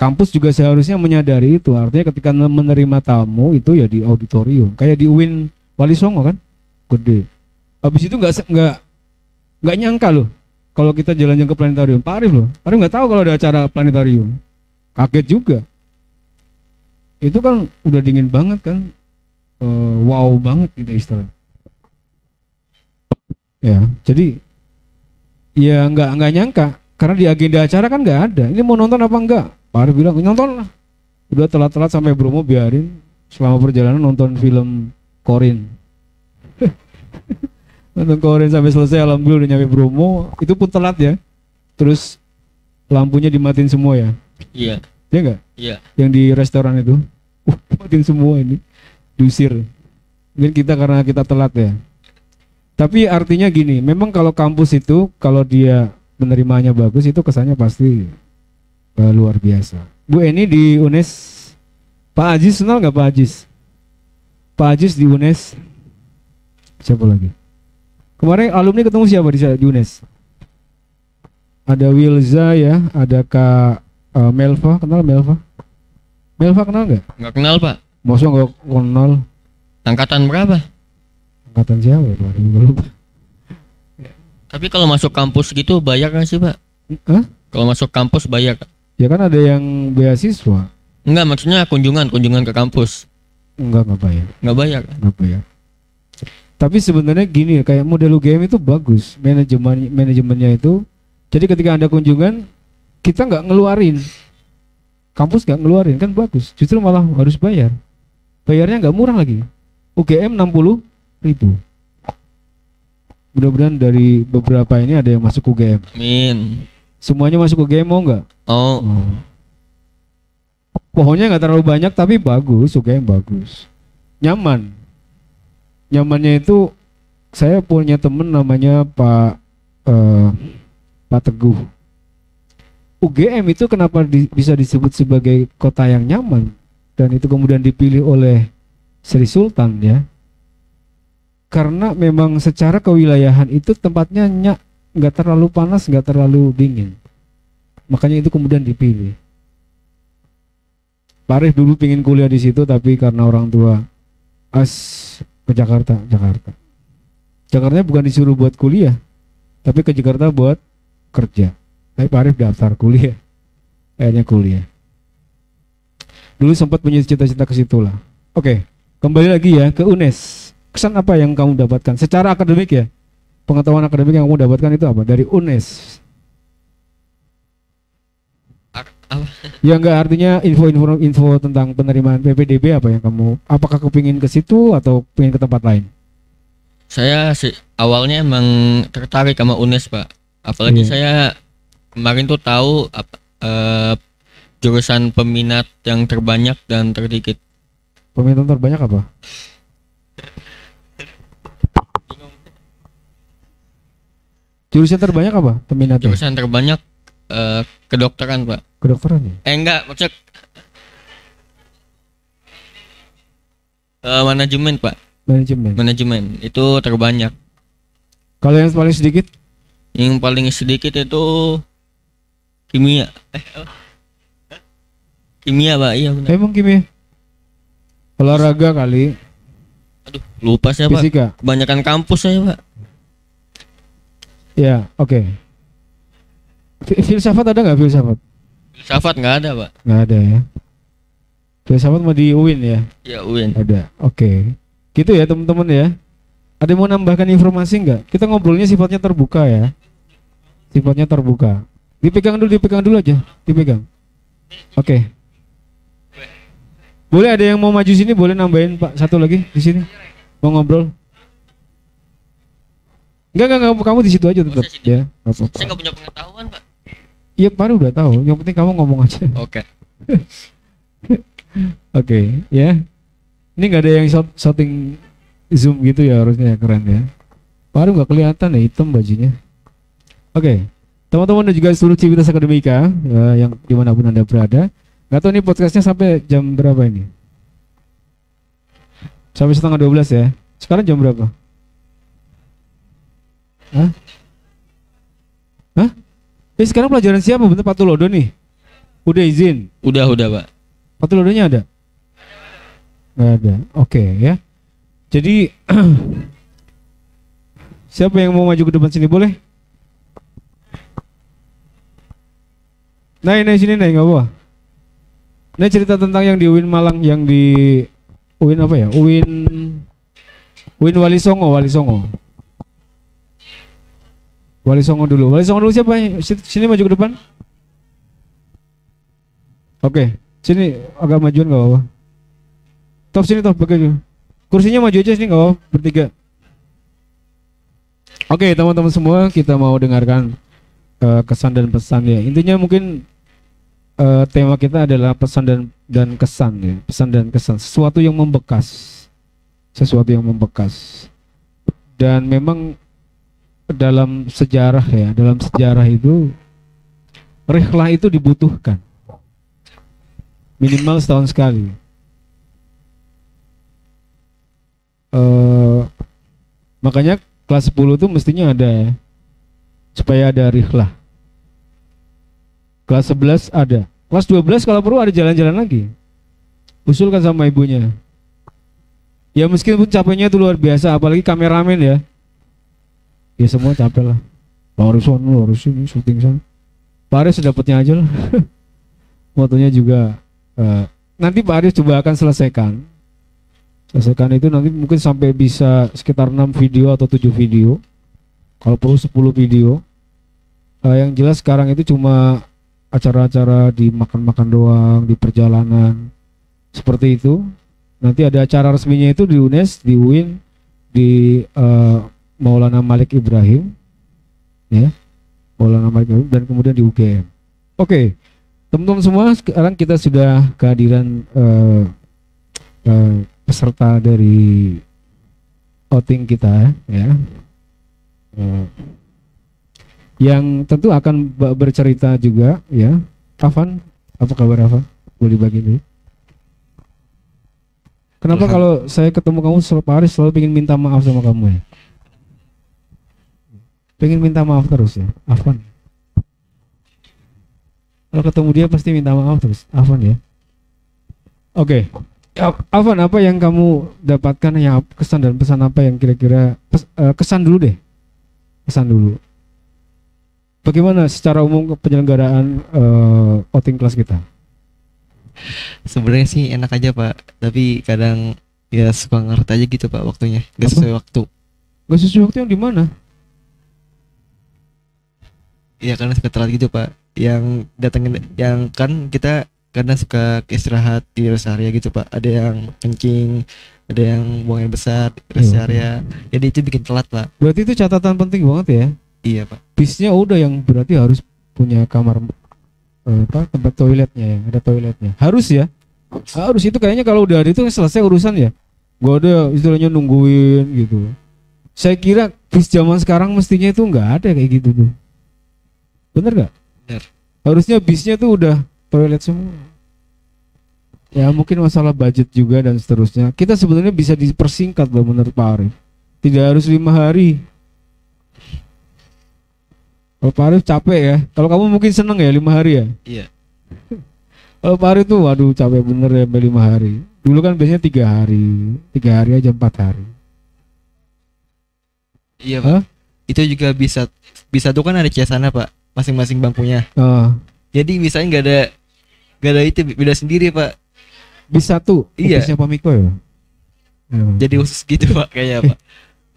kampus juga seharusnya menyadari itu. Artinya ketika menerima tamu itu ya di auditorium, kayak di UIN Wali Songo kan, gede. Habis itu nggak nyangka loh kalau kita jalan-jalan ke planetarium. Pak Arif loh, Pak Arif nggak tahu kalau ada acara planetarium, kaget juga. Itu kan udah dingin banget kan, wow banget gitu istilahnya. Ya, jadi ya nggak nyangka karena di agenda acara kan nggak ada. Ini mau nonton apa enggak? Pak Arif bilang nonton lah. Udah telat-telat sampai Bromo, biarin selama perjalanan nonton film Korin. Nonton Korin sampai selesai, alhamdulillah udah nyampe Bromo. Itu pun telat ya. Terus lampunya dimatiin semua ya. Iya. Iya enggak? Iya. Yang di restoran itu. Matiin semua ini. Diusir. Mungkin kita karena kita telat ya. Tapi artinya gini, memang kalau kampus itu kalau dia menerimanya bagus itu kesannya pasti luar biasa. Bu Eni di UNES, Pak Ajis kenal nggak Pak Ajis? Pak Ajis di UNES. Siapa lagi? Kemarin alumni ketemu siapa di UNES? Ada Wilza ya, ada Kak Melva, kenal Melva? Melva kenal nggak? Nggak kenal Pak. Masa nggak kenal? Angkatan berapa? Angkatan siapa ya Pak? Lupa. Tapi kalau masuk kampus gitu bayar nggak sih Pak? Hah? Kalau masuk kampus bayar? Ya kan ada yang beasiswa. Enggak, maksudnya kunjungan ke kampus. Enggak bayar. Nggak bayar. Nggak bayar. Tapi sebenarnya gini, kayak model UGM itu bagus, manajemennya itu. Jadi ketika ada kunjungan, kita nggak ngeluarin, kampus nggak ngeluarin, kan bagus. Justru malah harus bayar. Bayarnya nggak murah lagi. UGM 60.000. Mudah-mudahan dari beberapa ini ada yang masuk UGM. Amin. Semuanya masuk UGM mau nggak? Oh. Pohonnya nggak terlalu banyak tapi bagus, UGM bagus. Nyaman. Nyamannya itu saya punya temen namanya Pak Teguh. UGM itu kenapa bisa disebut sebagai kota yang nyaman dan itu kemudian dipilih oleh Sri Sultan ya? Karena memang secara kewilayahan itu tempatnya nggak terlalu panas, nggak terlalu dingin. Makanya itu kemudian dipilih. Pak Arif dulu pingin kuliah di situ tapi karena orang tua ke Jakarta. Jakartanya bukan disuruh buat kuliah, tapi ke Jakarta buat kerja. Tapi Pak Arif daftar kuliah, akhirnya kuliah. Dulu sempat punya cita-cita ke situ lah. Oke, kembali lagi ya ke UNES. Kesan apa yang kamu dapatkan secara akademik ya? Pengetahuan akademik yang kamu dapatkan itu apa dari UNES? Apa? Ya enggak, artinya info tentang penerimaan PPDB apa yang kamu, apakah kepingin ke situ atau pengen ke tempat lain? Saya sih awalnya emang tertarik sama UNES Pak. Apalagi saya kemarin tuh tahu jurusan peminat yang terbanyak dan terdikit. Peminat terbanyak apa? Jurusan terbanyak apa? Peminatnya? Jurusan terbanyak kedokteran Pak. Kedokteran ya? Enggak, maksudnya manajemen Pak. Manajemen itu terbanyak. Kalau yang paling sedikit? Yang paling sedikit itu kimia. Kimia Pak, iya benar. Emang kimia? Olahraga kali. Aduh, lupa saya Fisika. Pak. Kebanyakan kampus saya Pak. Ya, oke. Filsafat ada nggak filsafat? Filsafat nggak ada Pak. Nggak ada ya. Filsafat mau di UIN ya? Ya UIN. Ada. Oke. Gitu ya teman-teman ya. Ada yang mau nambahkan informasi nggak? Kita ngobrolnya sifatnya terbuka ya. Sifatnya terbuka. Dipegang dulu aja. Dipegang. Oke. Boleh ada yang mau maju sini, boleh nambahin Pak satu lagi di sini. Mau ngobrol? Enggak, kamu di situ aja tetap ya. Saya nggak punya pengetahuan Pak. Iya, baru udah tahu. Yang penting kamu ngomong aja. Oke. Oke, ya. Ini nggak ada yang shooting zoom gitu ya, harusnya keren ya. Baru nggak kelihatan ya, hitam bajunya. Oke, teman-teman dan juga seluruh Civitas Akademika ya, yang dimanapun Anda berada. Nggak tahu nih podcastnya sampai jam berapa ini? Sampai 11:30 ya. Sekarang jam berapa? Hah? Sekarang pelajaran siapa? Bentar Pak Tulodo nih. Udah izin? Udah Pak. Patulodonya ada? Nggak ada. Oke ya. Jadi siapa yang mau maju ke depan sini boleh? Nah sini nggak apa. Nah cerita tentang yang di UIN Malang, yang di UIN apa ya? UIN Wali Songo dulu. Wali Songo dulu siapa? Sini maju ke depan. Oke, sini agak majuan nggak apa. Top sini top pakai kursinya maju aja sini nggak apa, bertiga. Oke teman-teman semua, kita mau dengarkan kesan dan pesan ya. Intinya mungkin tema kita adalah pesan dan kesan ya. Pesan dan kesan, sesuatu yang membekas. Dan memang dalam sejarah itu rihlah itu dibutuhkan minimal setahun sekali. Makanya kelas 10 itu mestinya ada ya, supaya ada rihlah. Kelas 11 ada. Kelas 12 kalau perlu ada jalan-jalan lagi. Usulkan sama ibunya. Ya meskipun capeknya itu luar biasa, apalagi kameramen ya. Ya semua capek lah. Harus ini syuting sana. Pak Aris sedapatnya aja lah. Motonya juga nanti Pak Aris coba akan selesaikan itu nanti mungkin sampai bisa sekitar 6 video atau 7 video. Kalau perlu 10 video. Yang jelas sekarang itu cuma acara-acara di makan-makan doang, di perjalanan seperti itu. Nanti ada acara resminya itu di UNES, di UIN, di Maulana Malik Ibrahim, ya, Maulana Malik Ibrahim, dan kemudian di UGM. Oke, teman-teman semua, sekarang kita sudah kehadiran peserta dari outing kita, ya. Yang tentu akan bercerita juga, ya. Afan, apa kabar Afan? Boleh dibagi dulu. Kenapa kalau saya ketemu kamu Pak Aris selalu pengen minta maaf sama kamu ya? Pengen minta maaf terus ya, Afan. Kalau ketemu dia pasti minta maaf terus, Afan ya. Oke, Afan, apa yang kamu dapatkan, ya kesan dan pesan apa yang kira-kira kesan dulu deh, kesan dulu. Bagaimana secara umum penyelenggaraan outing kelas kita? Sebenarnya sih enak aja Pak, tapi kadang ya suka ngerti aja gitu Pak waktunya, gak sesuai waktu. Gak sesuai waktu yang di mana? Ya karena suka telat gitu Pak. Yang datangin, yang kan kita kadang suka istirahat di rest area gitu Pak. Ada yang kencing, ada yang buang air besar di rest area. Jadi itu bikin telat Pak. Berarti itu catatan penting banget ya? Iya Pak. Bisnya udah yang berarti harus punya kamar tempat toiletnya ya, ada toiletnya. Harus ya? Harus, itu kayaknya kalau udah ada itu selesai urusan ya. Gak ada istilahnya nungguin gitu. Saya kira bis zaman sekarang mestinya itu nggak ada kayak gitu tuh. Bener gak? Bener. Harusnya bisnya tuh udah toilet semua. Ya mungkin masalah budget juga dan seterusnya. Kita sebenarnya bisa dipersingkat loh menurut Pak Arif. Tidak harus 5 hari. Kalau Pak Arif capek ya. Kalau kamu mungkin seneng ya 5 hari ya. Iya. Kalau Pak Arif tuh waduh capek bener ya 5 hari. Dulu kan biasanya 3 hari. 3 hari aja 4 hari. Iya Pak. Hah? Itu juga bisa tuh kan ada ciasana Pak, masing-masing bangkunya. Jadi misalnya nggak ada itu beda sendiri Pak. Bisa tuh. Iya. Bisnya Pak Miko ya. Jadi khusus gitu Pak kayaknya Pak.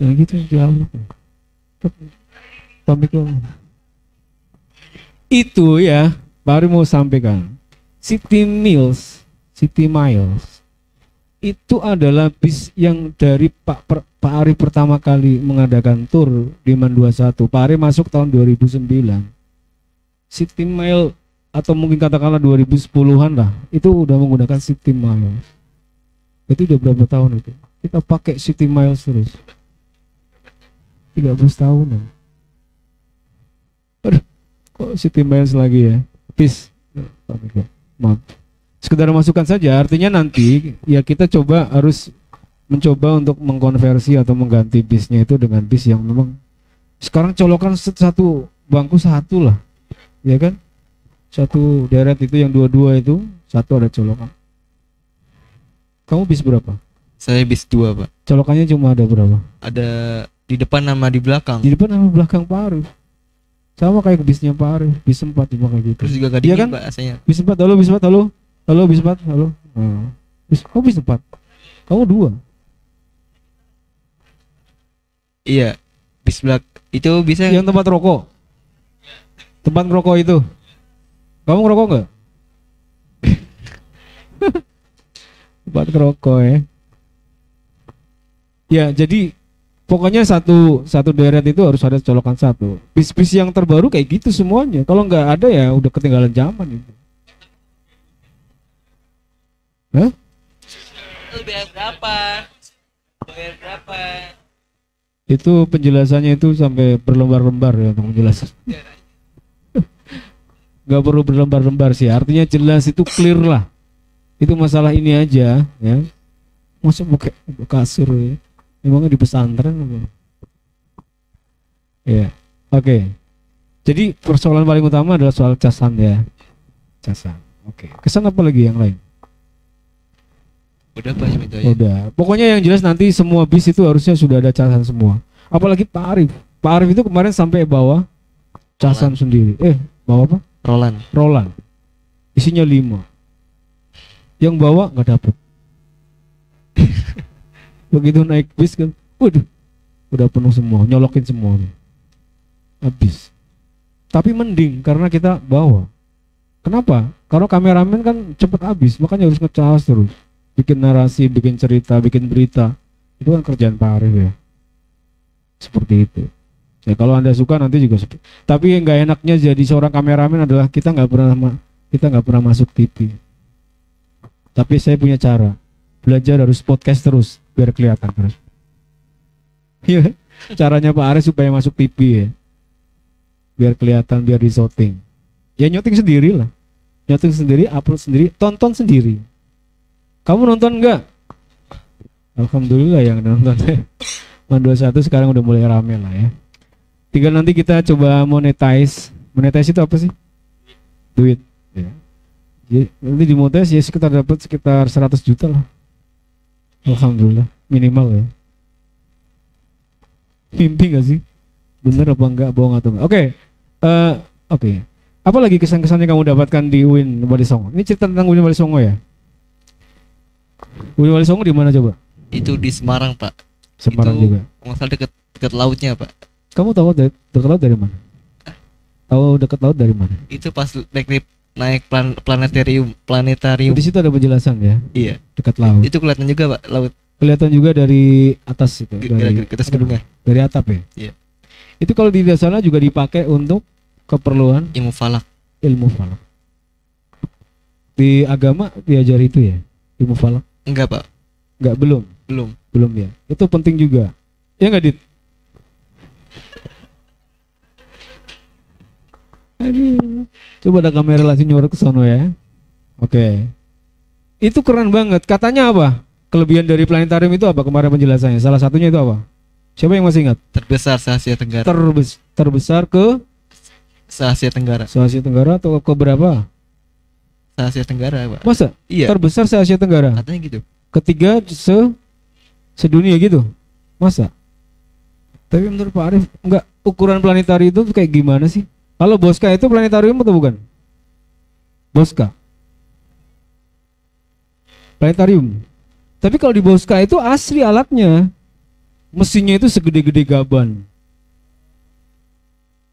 Ya gitu jauh. Pak Miko. Itu ya, baru mau sampaikan. City Miles itu adalah bis yang dari Pak Arif pertama kali mengadakan tur di MAN 21. Pak Arif masuk tahun 2009. City Mile atau mungkin katakanlah 2010-an lah, itu udah menggunakan City Miles. Itu udah berapa tahun itu? Kita pakai City Miles terus. 13 tahun. Aduh, kok City Miles lagi ya? Bis. Maaf. Sekedar masukan saja, artinya nanti ya kita harus mencoba untuk mengkonversi atau mengganti bisnya itu dengan bis yang memang sekarang colokan satu bangku satu lah, ya kan? Satu deret itu yang dua-dua itu satu ada colokan. Kamu bis berapa? Saya bis 2 Pak. Colokannya cuma ada berapa? Ada di depan sama di belakang. Di depan sama belakang Pak Arif. Sama kayak bisnya Pak Arif, bis 4 cuma kayak gitu. Terus juga gak Iya dingin kan? Pak AC-nya. Bis 4, halo bis 4, halo. Halo bis 4, halo. Kamu bis 4. Kamu 2. Iya. Bis belak itu bisa Yang tempat rokok. Tempat ngerokok itu. Kamu ngerokok enggak? Tempat ngerokok ya. Ya, jadi pokoknya satu deret itu harus ada colokan satu. Bis-bis yang terbaru kayak gitu semuanya. Kalau nggak ada ya udah ketinggalan zaman itu. Hah? bayar berapa? Bayar berapa? Itu penjelasannya itu sampai berlembar-lembar ya untuk menjelaskan. Nggak perlu berlembar-lembar sih. Artinya jelas itu clear lah. Itu masalah ini aja ya. Masa pakai kasur ya? Emangnya di pesantren apa? Ya, oke. Jadi persoalan paling utama adalah soal casan ya. Casan. Oke. Kesan apa lagi yang lain? Udah Pak, cuma itu aja. Udah. Pokoknya yang jelas nanti semua bis itu harusnya sudah ada casan semua. Apalagi Pak Arif. Pak Arif itu kemarin sampai bawa casan sendiri. Bawa apa? Roland. Roland. Isinya 5. Yang bawa nggak dapet. Begitu naik bis kan, waduh, udah penuh semua, nyolokin semua nih. Habis. Tapi mending karena kita bawa. Kenapa? Karena kameramen kan cepet habis, makanya harus ngecas terus. Bikin narasi, bikin cerita, bikin berita. Itu kan kerjaan Pak Arif ya. Seperti itu. Ya kalau Anda suka nanti juga seperti. Tapi yang nggak enaknya jadi seorang kameramen adalah kita nggak pernah masuk TV. Tapi saya punya cara. Belajar harus podcast terus biar kelihatan terus. Iya, caranya Pak Aris supaya masuk TV ya. Biar kelihatan, biar di shooting. Ya nyoting sendiri lah. Nyoting sendiri, upload sendiri, tonton sendiri. Kamu nonton enggak? Alhamdulillah yang nonton. Man 21 sekarang udah mulai rame lah ya. Tinggal nanti kita coba monetize. Monetize itu apa sih? Duit. Ya. Jadi, nanti dimonetize ya dapat sekitar 100 juta lah. Alhamdulillah, minimal ya. Mimpi gak sih? Bener apa enggak, bohong atau enggak? Oke. Apa lagi kesan-kesan yang kamu dapatkan di UIN Wali Songo? Ini cerita tentang UIN Wali Songo ya? UIN Wali Songo di mana coba? Itu di Semarang Pak. Semarang itu, juga. Masalah dekat lautnya Pak. Kamu tahu dekat laut dari mana? Tahu dekat laut dari mana? Itu pas naik planetarium. Di situ ada penjelasan ya. Iya. Dekat laut. Itu kelihatan juga Pak, laut. Kelihatan juga dari atas itu. Dari atas gedungnya. Dari atap ya. Iya. Itu kalau di sana juga dipakai untuk keperluan Ilmu falak. ilmu falak. Di agama diajari itu ya, ilmu falak? Enggak Pak, Enggak, belum ya. Itu penting juga. Ya enggak, Dit? Aduh. Coba ada kamera langsung nyorot ke sono ya. Oke. Itu keren banget. Katanya apa? Kelebihan dari planetarium itu apa kemarin penjelasannya? Salah satunya itu apa? Siapa yang masih ingat? terbesar se-Asia Tenggara. Terbesar ke Se-Asia Tenggara. se-Asia Tenggara atau ke berapa? Se-Asia Tenggara Pak. Masa? Iya. Terbesar se-Asia Tenggara. Katanya gitu. Ketiga sedunia gitu. Masa? Tapi menurut Pak Arif enggak, ukuran planetarium itu kayak gimana sih? Kalau Bosca itu planetarium atau bukan? Bosca. Planetarium. Tapi kalau di Bosca itu asli alatnya. Mesinnya itu segede-gede gaban.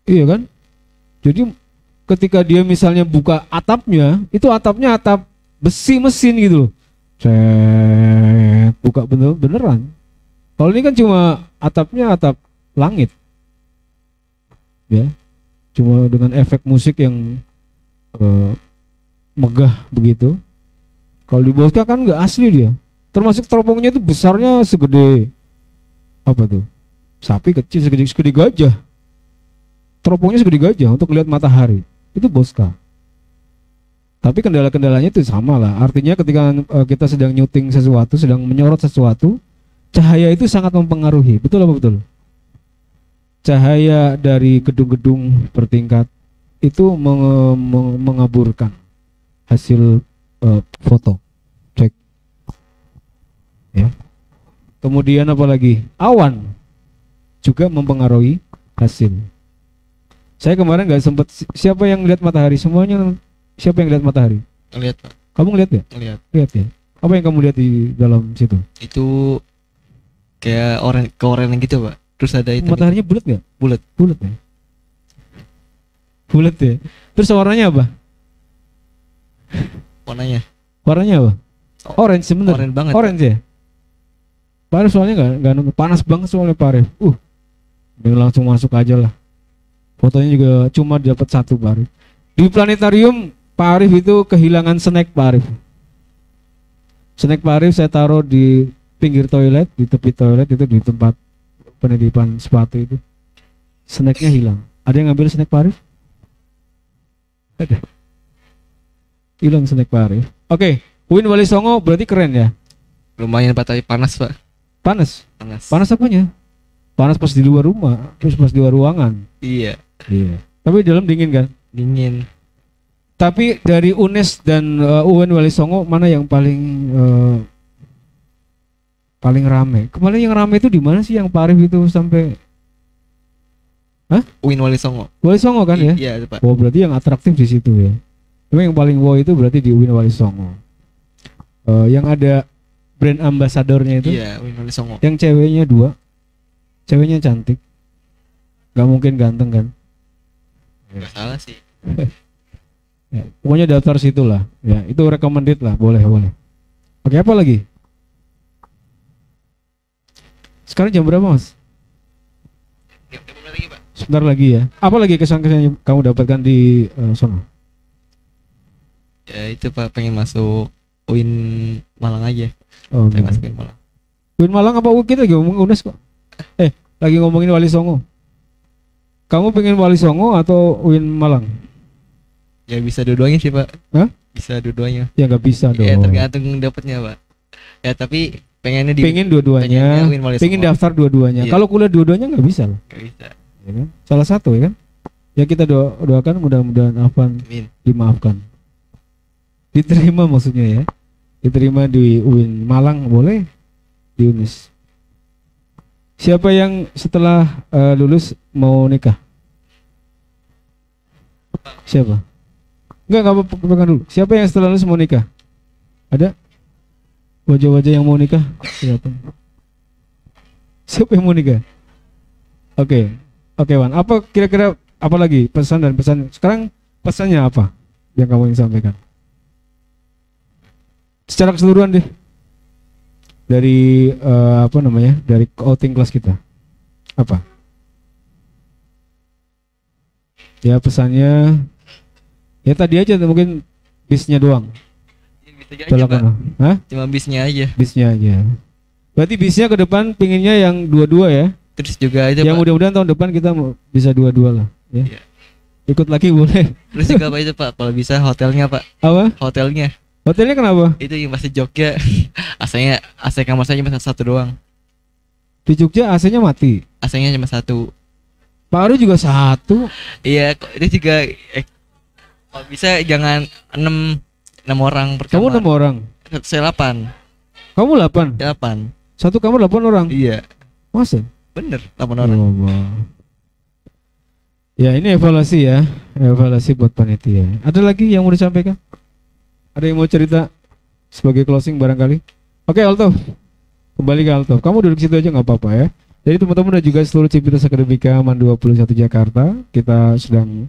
Iya kan? Jadi ketika dia misalnya buka atapnya, itu atapnya atap besi mesin gitu loh. Buka beneran. Kalau ini kan cuma atapnya atap langit. Ya. Cuma dengan efek musik yang megah begitu. Kalau di Bosca kan nggak asli dia. Termasuk teropongnya itu besarnya segede apa tuh? Sapi kecil segede gajah. Teropongnya segede gajah untuk lihat matahari. Itu Bosca. Tapi kendala-kendalanya itu sama lah. Artinya ketika kita sedang nyuting sesuatu, sedang menyorot sesuatu, cahaya itu sangat mempengaruhi. Betul apa betul? Cahaya dari gedung-gedung bertingkat itu mengaburkan hasil foto. Cek. Ya. Kemudian apa lagi? Awan juga mempengaruhi hasil. Saya kemarin nggak sempat. Siapa yang lihat matahari? Semuanya. Siapa yang lihat matahari? Lihat Pak. Kamu ngeliat ya? Lihat. Lihat ya. Apa yang kamu lihat di dalam situ? Itu kayak keorange gitu Pak. Terus ada itu Mataharinya bulat nggak? bulat. Bulat ya. Bulat ya. Terus warnanya apa? Warnanya Warnanya apa? Orange sebenarnya. orange banget. Orange ya. Pak Arif soalnya nggak nunggu, panas banget soalnya Pak Arif. Dia langsung masuk aja lah. Fotonya juga cuma dapat satu Pak Arif. Di planetarium Pak Arif itu kehilangan snack Pak Arif. Snack Pak Arif saya taruh di pinggir toilet, di tepi toilet itu di tempat penitipan sepatu itu. Snacknya hilang. Ada yang ngambil snack Pak Arif? Ada. Hilang snack Pak Arif. Oke, Uin Wali Songo berarti keren ya. Lumayan Pak, tapi panas Pak. Panas. Panas. Panas apanya? Panas pas di luar rumah, terus pas di luar ruangan. Iya. Iya. Tapi di dalam dingin kan? Dingin. Tapi dari UNES dan UIN Wali Songo mana yang paling rame? Kemarin yang rame itu di mana sih yang Pak Arif itu sampai Uin Wali Songo. Wali Songo kan ya? Iya itu Pak. Oh berarti yang atraktif di situ ya. Cuma yang paling wow itu berarti di UIN Wali Songo. Yang ada brand ambasadornya itu. Iya, Uin Wali Songo. Yang ceweknya 2. Ceweknya cantik. Gak mungkin ganteng kan? Enggak salah sih. Ya, pokoknya daftar situ lah. Ya, itu recommended lah, boleh. Oke, apa lagi? Sekarang jam berapa, Mas? Lagi, Pak. Sebentar lagi ya. Apa lagi kesan-kesan yang kamu dapatkan di sono? Ya itu Pak, pengen masuk UIN Malang aja. Oh, Pengen masuk UIN Malang. UIN Malang apa kita lagi ngomong UNES kok? Lagi ngomongin Wali Songo. Kamu pengen Wali Songo atau UIN Malang? Ya bisa dua-duanya sih Pak. Hah? Bisa dua-duanya. Ya nggak bisa dong. Ya tergantung dapatnya Pak. Ya tapi pengennya di Pengen dua-duanya. pengennya UIN Wali Pengen Songo. daftar dua-duanya. Iya. Kalau kuliah dua-duanya nggak bisa loh. Nggak bisa. Ya kan? Salah satu ya kan? Ya kita doakan mudah-mudahan Afan Amin. dimaafkan. Diterima maksudnya ya. Diterima di UIN Malang boleh, di UNES. Siapa yang setelah lulus mau nikah? Siapa? Enggak apa-apa, pegang dulu. Siapa yang setelah lulus mau nikah? Ada? Wajah-wajah yang mau nikah? Kelihatan. Siapa yang mau nikah? Oke, Wan. Apa kira-kira apa lagi pesan dan pesan? Sekarang pesannya apa yang kamu ingin sampaikan? Secara keseluruhan deh. Dari dari outing kelas kita. Apa? Ya pesannya ya tadi aja mungkin bisnya doang. Bisa aja Tolak Pak. mana? Hah? Cuma bisnya aja. Bisnya aja. Berarti bisnya ke depan pinginnya yang dua-dua ya. Terus juga itu Ya Pak. mudah-mudahan tahun depan kita bisa dua-dua lah ya. Iya. Ikut lagi boleh. Terus juga Pak itu Pak, kalau bisa hotelnya Pak. Apa? Hotelnya Hotelnya kenapa? itu yang pasti Jogja. AC kamar saya cuma satu doang. Di Jogja AC-nya mati. AC-nya cuma satu. Paru juga satu. Iya, itu juga kalau bisa jangan 6 orang per Kamu kamar. 6 orang. Saya 8. Kamu 8. 8. Satu kamar 8 orang. Iya, Masa? bener 8 orang. Oh, wow. Ya ini evaluasi ya. Evaluasi buat panitia. Ada lagi yang mau disampaikan? Ada yang mau cerita sebagai closing barangkali? Oke Alto, kembali ke Alto. Kamu duduk situ aja nggak apa-apa ya. Jadi teman-teman dan juga seluruh Civitas Akademika MAN 21 Jakarta, kita sedang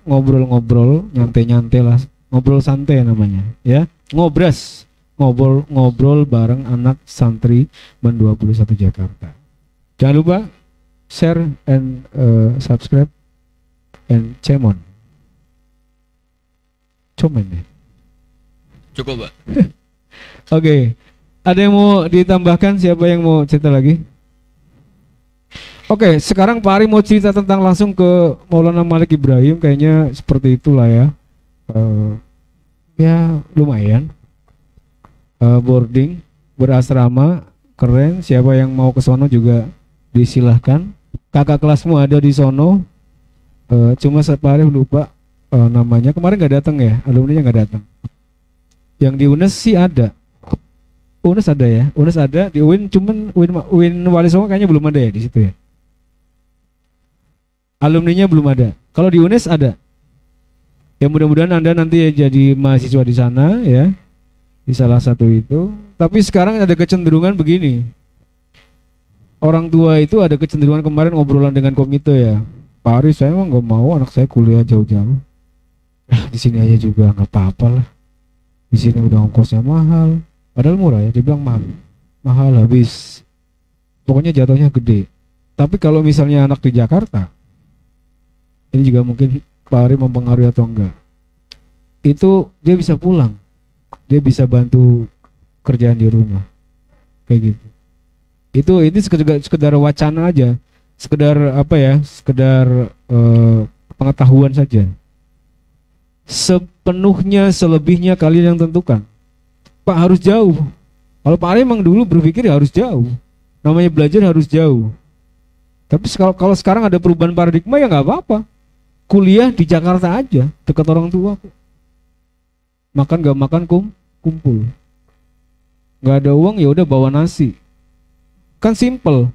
ngobrol-ngobrol, nyantai-nyantai lah, ngobrol santai namanya, ya. Ngobrol bareng anak santri MAN 21 Jakarta. Jangan lupa share and subscribe and comment. Komen ya. Cukup, Pak. Oke, ada yang mau ditambahkan? Siapa yang mau cerita lagi? Oke, sekarang Pak Ari mau cerita tentang langsung ke Maulana Malik Ibrahim. Kayaknya seperti itulah ya. Ya lumayan. Boarding, berasrama, keren. Siapa yang mau ke sono juga disilahkan. Kakak kelasmu ada di sono. Cuma Pak Arif lupa namanya. Kemarin nggak datang ya, alumninya nggak datang. Yang di UNES sih ada. UNES ada ya, UNES ada. Di UIN cuman UIN Wali Songo kayaknya belum ada ya di situ ya. Alumninya belum ada. Kalau di UNES ada. Ya mudah-mudahan Anda nanti jadi mahasiswa di sana ya. Di salah satu itu. Tapi sekarang ada kecenderungan begini. Orang tua itu ada kecenderungan kemarin ngobrolan dengan komite ya. Pak Arif, saya emang nggak mau anak saya kuliah jauh-jauh. Di sini aja juga nggak apa-apa lah. Di sini udah ongkosnya mahal. Padahal murah ya, dibilang mahal. Mahal habis. Pokoknya jatuhnya gede. Tapi kalau misalnya anak di Jakarta, ini juga mungkin Pak Arif mempengaruhi atau enggak. Itu dia bisa pulang. Dia bisa bantu kerjaan di rumah. Kayak gitu. Ini sekedar wacana aja. Sekedar apa ya? Sekedar pengetahuan saja. Sepenuhnya selebihnya kalian yang tentukan. Pak harus jauh. Kalau Pak Arif emang dulu berpikir ya harus jauh. Namanya belajar harus jauh. Tapi kalau sekarang ada perubahan paradigma ya nggak apa-apa. Kuliah di Jakarta aja, dekat orang tua. Makan nggak makan kumpul. Nggak ada uang ya udah bawa nasi. Kan simple.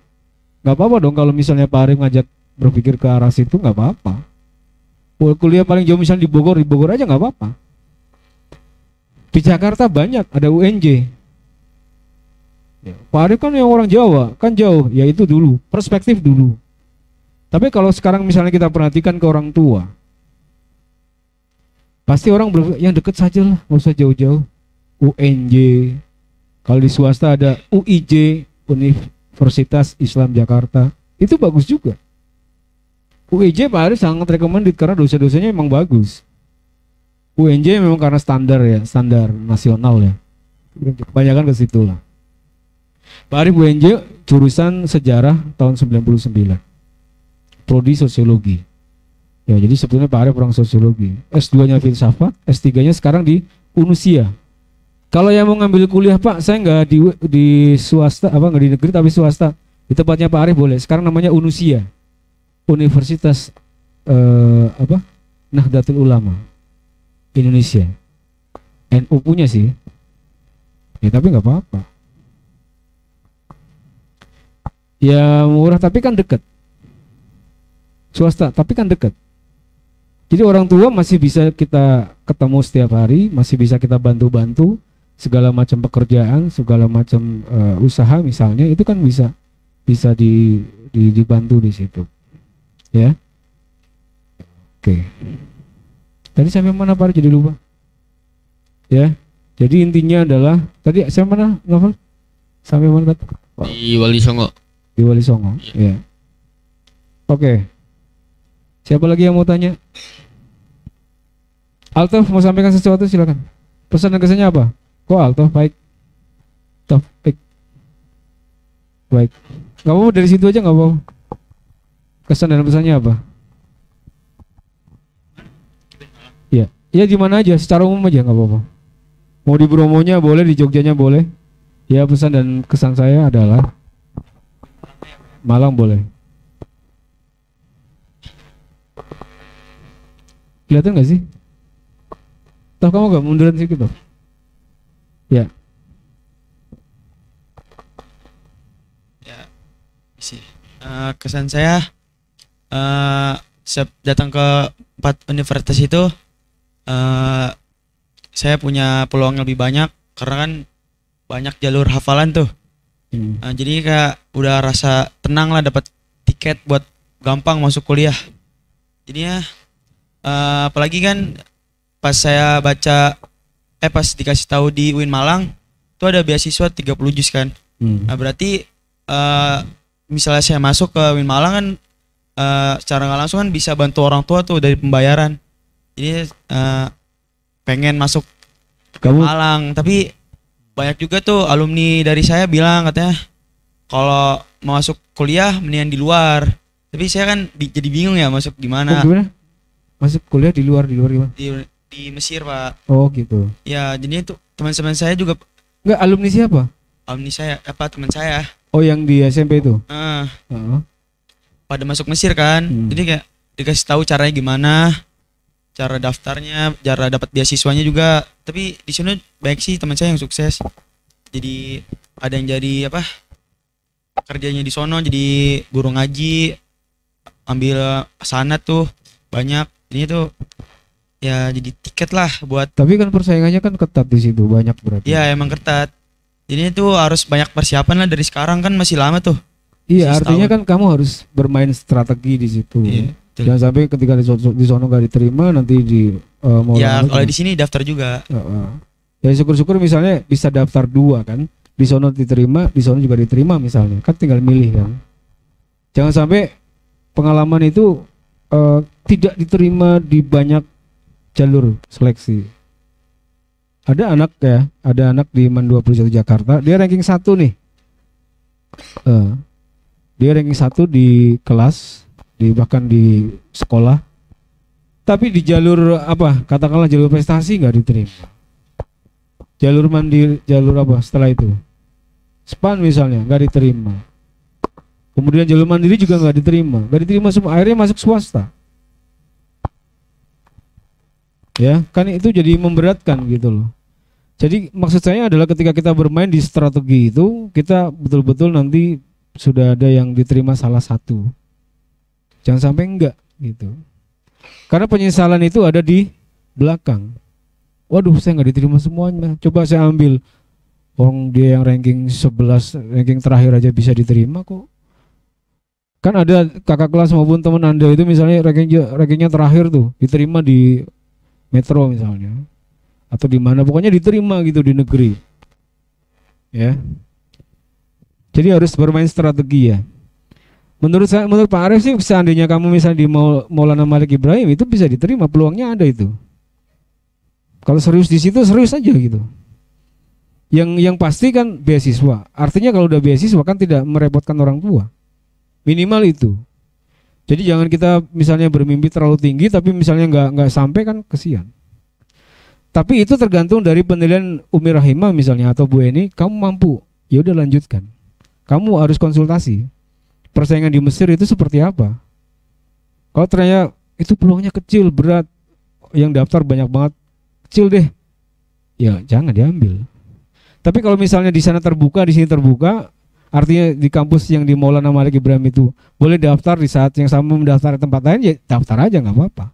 Nggak apa-apa dong kalau misalnya Pak Arif ngajak berpikir ke arah situ, nggak apa-apa. Kuliah paling jauh misalnya di Bogor aja nggak apa-apa. Di Jakarta banyak, ada UNJ. Ya, Pak Arif kan yang orang Jawa, kan jauh, ya itu dulu, perspektif dulu. Tapi kalau sekarang misalnya kita perhatikan ke orang tua, pasti orang yang deket saja lah, nggak usah jauh-jauh. UNJ, kalau di swasta ada UIJ, Universitas Islam Jakarta, itu bagus juga. UIJ Pak Arif sangat recommended karena dosa-dosanya emang bagus. UNJ memang karena standar ya, standar nasional ya. Kebanyakan ke situ lah. Pak Arif UNJ jurusan sejarah tahun 99. Prodi sosiologi. Ya, jadi sebetulnya Pak Arif orang sosiologi. S2-nya filsafat, S3-nya sekarang di Unusia. Kalau yang mau ngambil kuliah Pak, saya nggak di swasta, nggak di negeri tapi swasta. Di tempatnya Pak Arif boleh. Sekarang namanya Unusia. Universitas Nahdlatul Ulama Indonesia. NU punya sih. Ya tapi nggak apa-apa. Ya murah tapi kan dekat. Swasta tapi kan dekat. Jadi orang tua masih bisa kita ketemu setiap hari, masih bisa kita bantu-bantu segala macam pekerjaan, segala macam usaha misalnya itu kan bisa dibantu di situ. Ya. Oke. Tadi sampai mana Pak? Jadi lupa. Ya. Jadi intinya adalah tadi sampai mana novel? Sampai mana Pak? Di Wali Songo. Di Wali Songo. Ya. Oke. Siapa lagi yang mau tanya? Alto mau sampaikan sesuatu silakan. Pesan dan kesannya apa? Kok Alto baik. Topik. Baik. Gak apa-apa dari situ aja nggak apa-apa. Kesan dan pesannya apa? Ya, ya di mana aja, secara umum aja nggak apa-apa. Mau di Bromonya boleh, di Jogjanya boleh. Ya pesan dan kesan saya adalah Malang boleh. Kelihatan nggak sih? Toh kamu nggak munduran sedikit toh? Ya. Ya, sih. Kesan saya datang ke 4 universitas itu saya punya peluang lebih banyak karena kan banyak jalur hafalan tuh. Jadi kayak udah rasa tenang lah dapat tiket buat gampang masuk kuliah. Jadinya apalagi kan pas saya baca pas dikasih tahu di UIN Malang tuh ada beasiswa 30 juz kan. Nah, berarti misalnya saya masuk ke UIN Malang kan secara nggak langsung kan bisa bantu orang tua tuh dari pembayaran. Jadi pengen masuk ke Malang, tapi banyak juga tuh alumni dari saya bilang katanya kalau mau masuk kuliah mendingan di luar. Tapi saya kan jadi bingung ya masuk gimana. Gimana? Masuk kuliah di luar gimana? Di Mesir Pak. Oh gitu. Ya jadinya tuh teman-teman saya juga. Enggak, alumni siapa? Alumni saya teman saya. Oh yang di SMP itu? Pada masuk Mesir kan. Jadi kayak dikasih tahu caranya gimana, cara daftarnya, cara dapat beasiswanya juga. Tapi di sini banyak sih teman saya yang sukses. Jadi ada yang jadi apa? Kerjanya di sono jadi guru ngaji, ambil sanad tuh banyak. Ini tuh ya jadi tiket lah buat. Tapi kan persaingannya kan ketat di situ, banyak berarti. Ya emang ketat. Jadi itu harus banyak persiapan lah dari sekarang, kan masih lama tuh. Iya, Masih artinya setahun. kan kamu harus bermain strategi di situ. Iya, betul. Jangan sampai ketika di sono gak diterima nanti mau Ya lama kalau lagi. di sini daftar juga. Heeh. Ya syukur-syukur misalnya bisa daftar 2 kan. Di sono diterima, di sono juga diterima misalnya. Kan tinggal milih kan. Jangan sampai pengalaman itu tidak diterima di banyak jalur seleksi. Ada anak di MAN 21 Jakarta, dia ranking 1 nih. Dia ranking 1 di kelas, bahkan di sekolah. Tapi di jalur apa? Katakanlah jalur prestasi nggak diterima. Jalur mandiri, jalur apa setelah itu? SPAN misalnya nggak diterima. Kemudian jalur mandiri juga nggak diterima semua. Akhirnya masuk swasta. Ya, kan itu jadi memberatkan gitu loh. Jadi maksud saya adalah ketika kita bermain di strategi itu, kita betul-betul nanti sudah ada yang diterima salah satu. Jangan sampai enggak gitu. Karena penyesalan itu ada di belakang. Waduh, saya nggak diterima semuanya. Coba saya ambil orang dia yang ranking 11, ranking terakhir aja bisa diterima kok. Kan ada kakak kelas maupun teman Anda itu misalnya rankingnya terakhir tuh diterima di Metro misalnya, atau di mana pokoknya diterima gitu di negeri. Ya. Jadi harus bermain strategi ya. Menurut Pak Arif sih, seandainya kamu misalnya di Maulana Malik Ibrahim itu bisa diterima, peluangnya ada itu. Kalau serius di situ serius aja gitu. Yang pasti kan beasiswa. Artinya kalau udah beasiswa kan tidak merepotkan orang tua. Minimal itu. Jadi jangan kita misalnya bermimpi terlalu tinggi tapi misalnya nggak sampai kan kesian. Tapi itu tergantung dari penilaian Umi Rahimah misalnya atau Bu Eni, kamu mampu, ya udah lanjutkan. Kamu harus konsultasi. Persaingan di Mesir itu seperti apa? Kalau ternyata itu peluangnya kecil, berat, yang daftar banyak banget, kecil deh, ya jangan diambil. Tapi kalau misalnya di sana terbuka, di sini terbuka, artinya di kampus yang di Maulana Malik Ibrahim itu boleh daftar di saat yang sama mendaftar di tempat lain, ya daftar aja nggak apa-apa.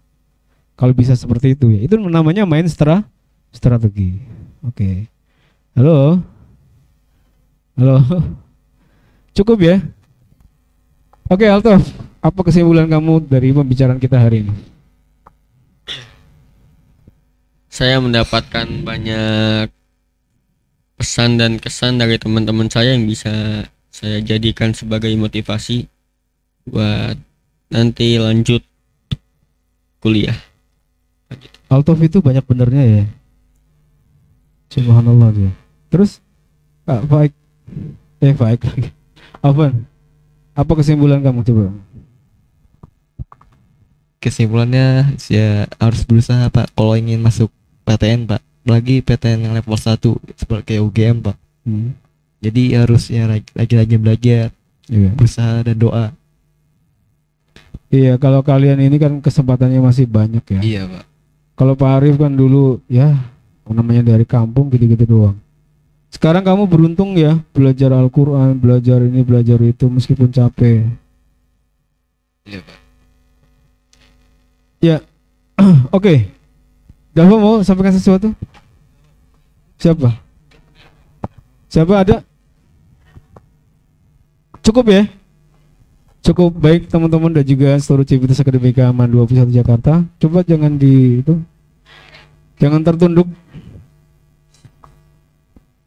Kalau bisa seperti itu ya, itu namanya main strategi. Oke. Halo, cukup ya. Oke, Alto, apa kesimpulan kamu dari pembicaraan kita hari ini? Saya mendapatkan banyak pesan dan kesan dari teman-teman saya yang bisa saya jadikan sebagai motivasi buat nanti lanjut kuliah. Altov itu banyak benernya ya. Subhanallah dia. Terus baik lagi. Apa kesimpulan kamu coba? Kesimpulannya ya harus berusaha Pak kalau ingin masuk PTN Pak, lagi PTN yang level 1 seperti kayak UGM Pak. Jadi harus ya lagi-lagi belajar, Iya. berusaha dan doa. Iya, kalau kalian ini kan kesempatannya masih banyak ya. Iya Pak. Kalau Pak Arif kan dulu ya namanya dari kampung gitu-gitu doang. Sekarang kamu beruntung ya, belajar Al-Quran, belajar ini, belajar itu meskipun capek. Iya Pak. Ya, oke. Dafa mau sampaikan sesuatu? Siapa ada? Cukup ya? Cukup baik teman-teman dan juga seluruh Civitas Akademika MAN 21 Jakarta. Coba jangan jangan tertunduk.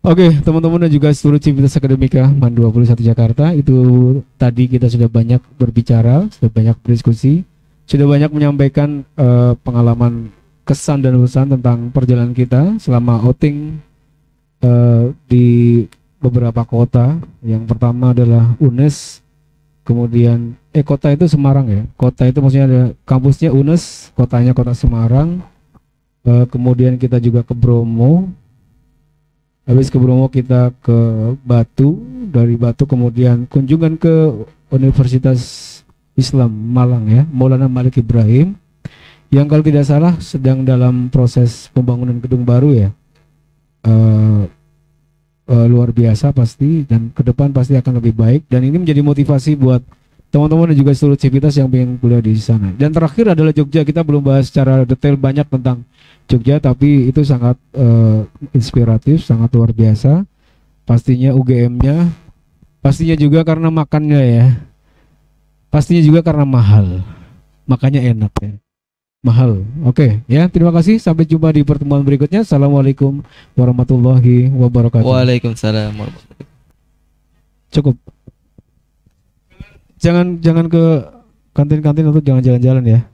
Oke, teman-teman dan juga seluruh Civitas Akademika MAN 21 Jakarta, itu tadi kita sudah banyak berbicara, sudah banyak berdiskusi, sudah banyak menyampaikan pengalaman, kesan dan pesan tentang perjalanan kita selama outing di beberapa kota. Yang pertama adalah UNES, kemudian kota itu Semarang ya. Kota itu maksudnya ada kampusnya UNES, kotanya kota Semarang. Kemudian kita juga ke Bromo. Habis ke Bromo kita ke Batu, dari Batu kemudian kunjungan ke Universitas Islam Malang ya, Maulana Malik Ibrahim, yang kalau tidak salah sedang dalam proses pembangunan gedung baru ya. Luar biasa pasti, dan ke depan pasti akan lebih baik, dan ini menjadi motivasi buat teman-teman dan juga seluruh civitas yang pengen kuliah di sana. Dan terakhir adalah Jogja. Kita belum bahas secara detail banyak tentang Jogja, tapi itu sangat inspiratif, sangat luar biasa. Pastinya UGM-nya, pastinya juga karena makannya ya, pastinya juga karena mahal, makanya enak ya. Mahal. Oke, ya, terima kasih. Sampai jumpa di pertemuan berikutnya. Assalamualaikum warahmatullahi wabarakatuh. Waalaikumsalam warahmatullahi wabarakatuh. Cukup. Jangan ke kantin-kantin atau jangan jalan-jalan ya.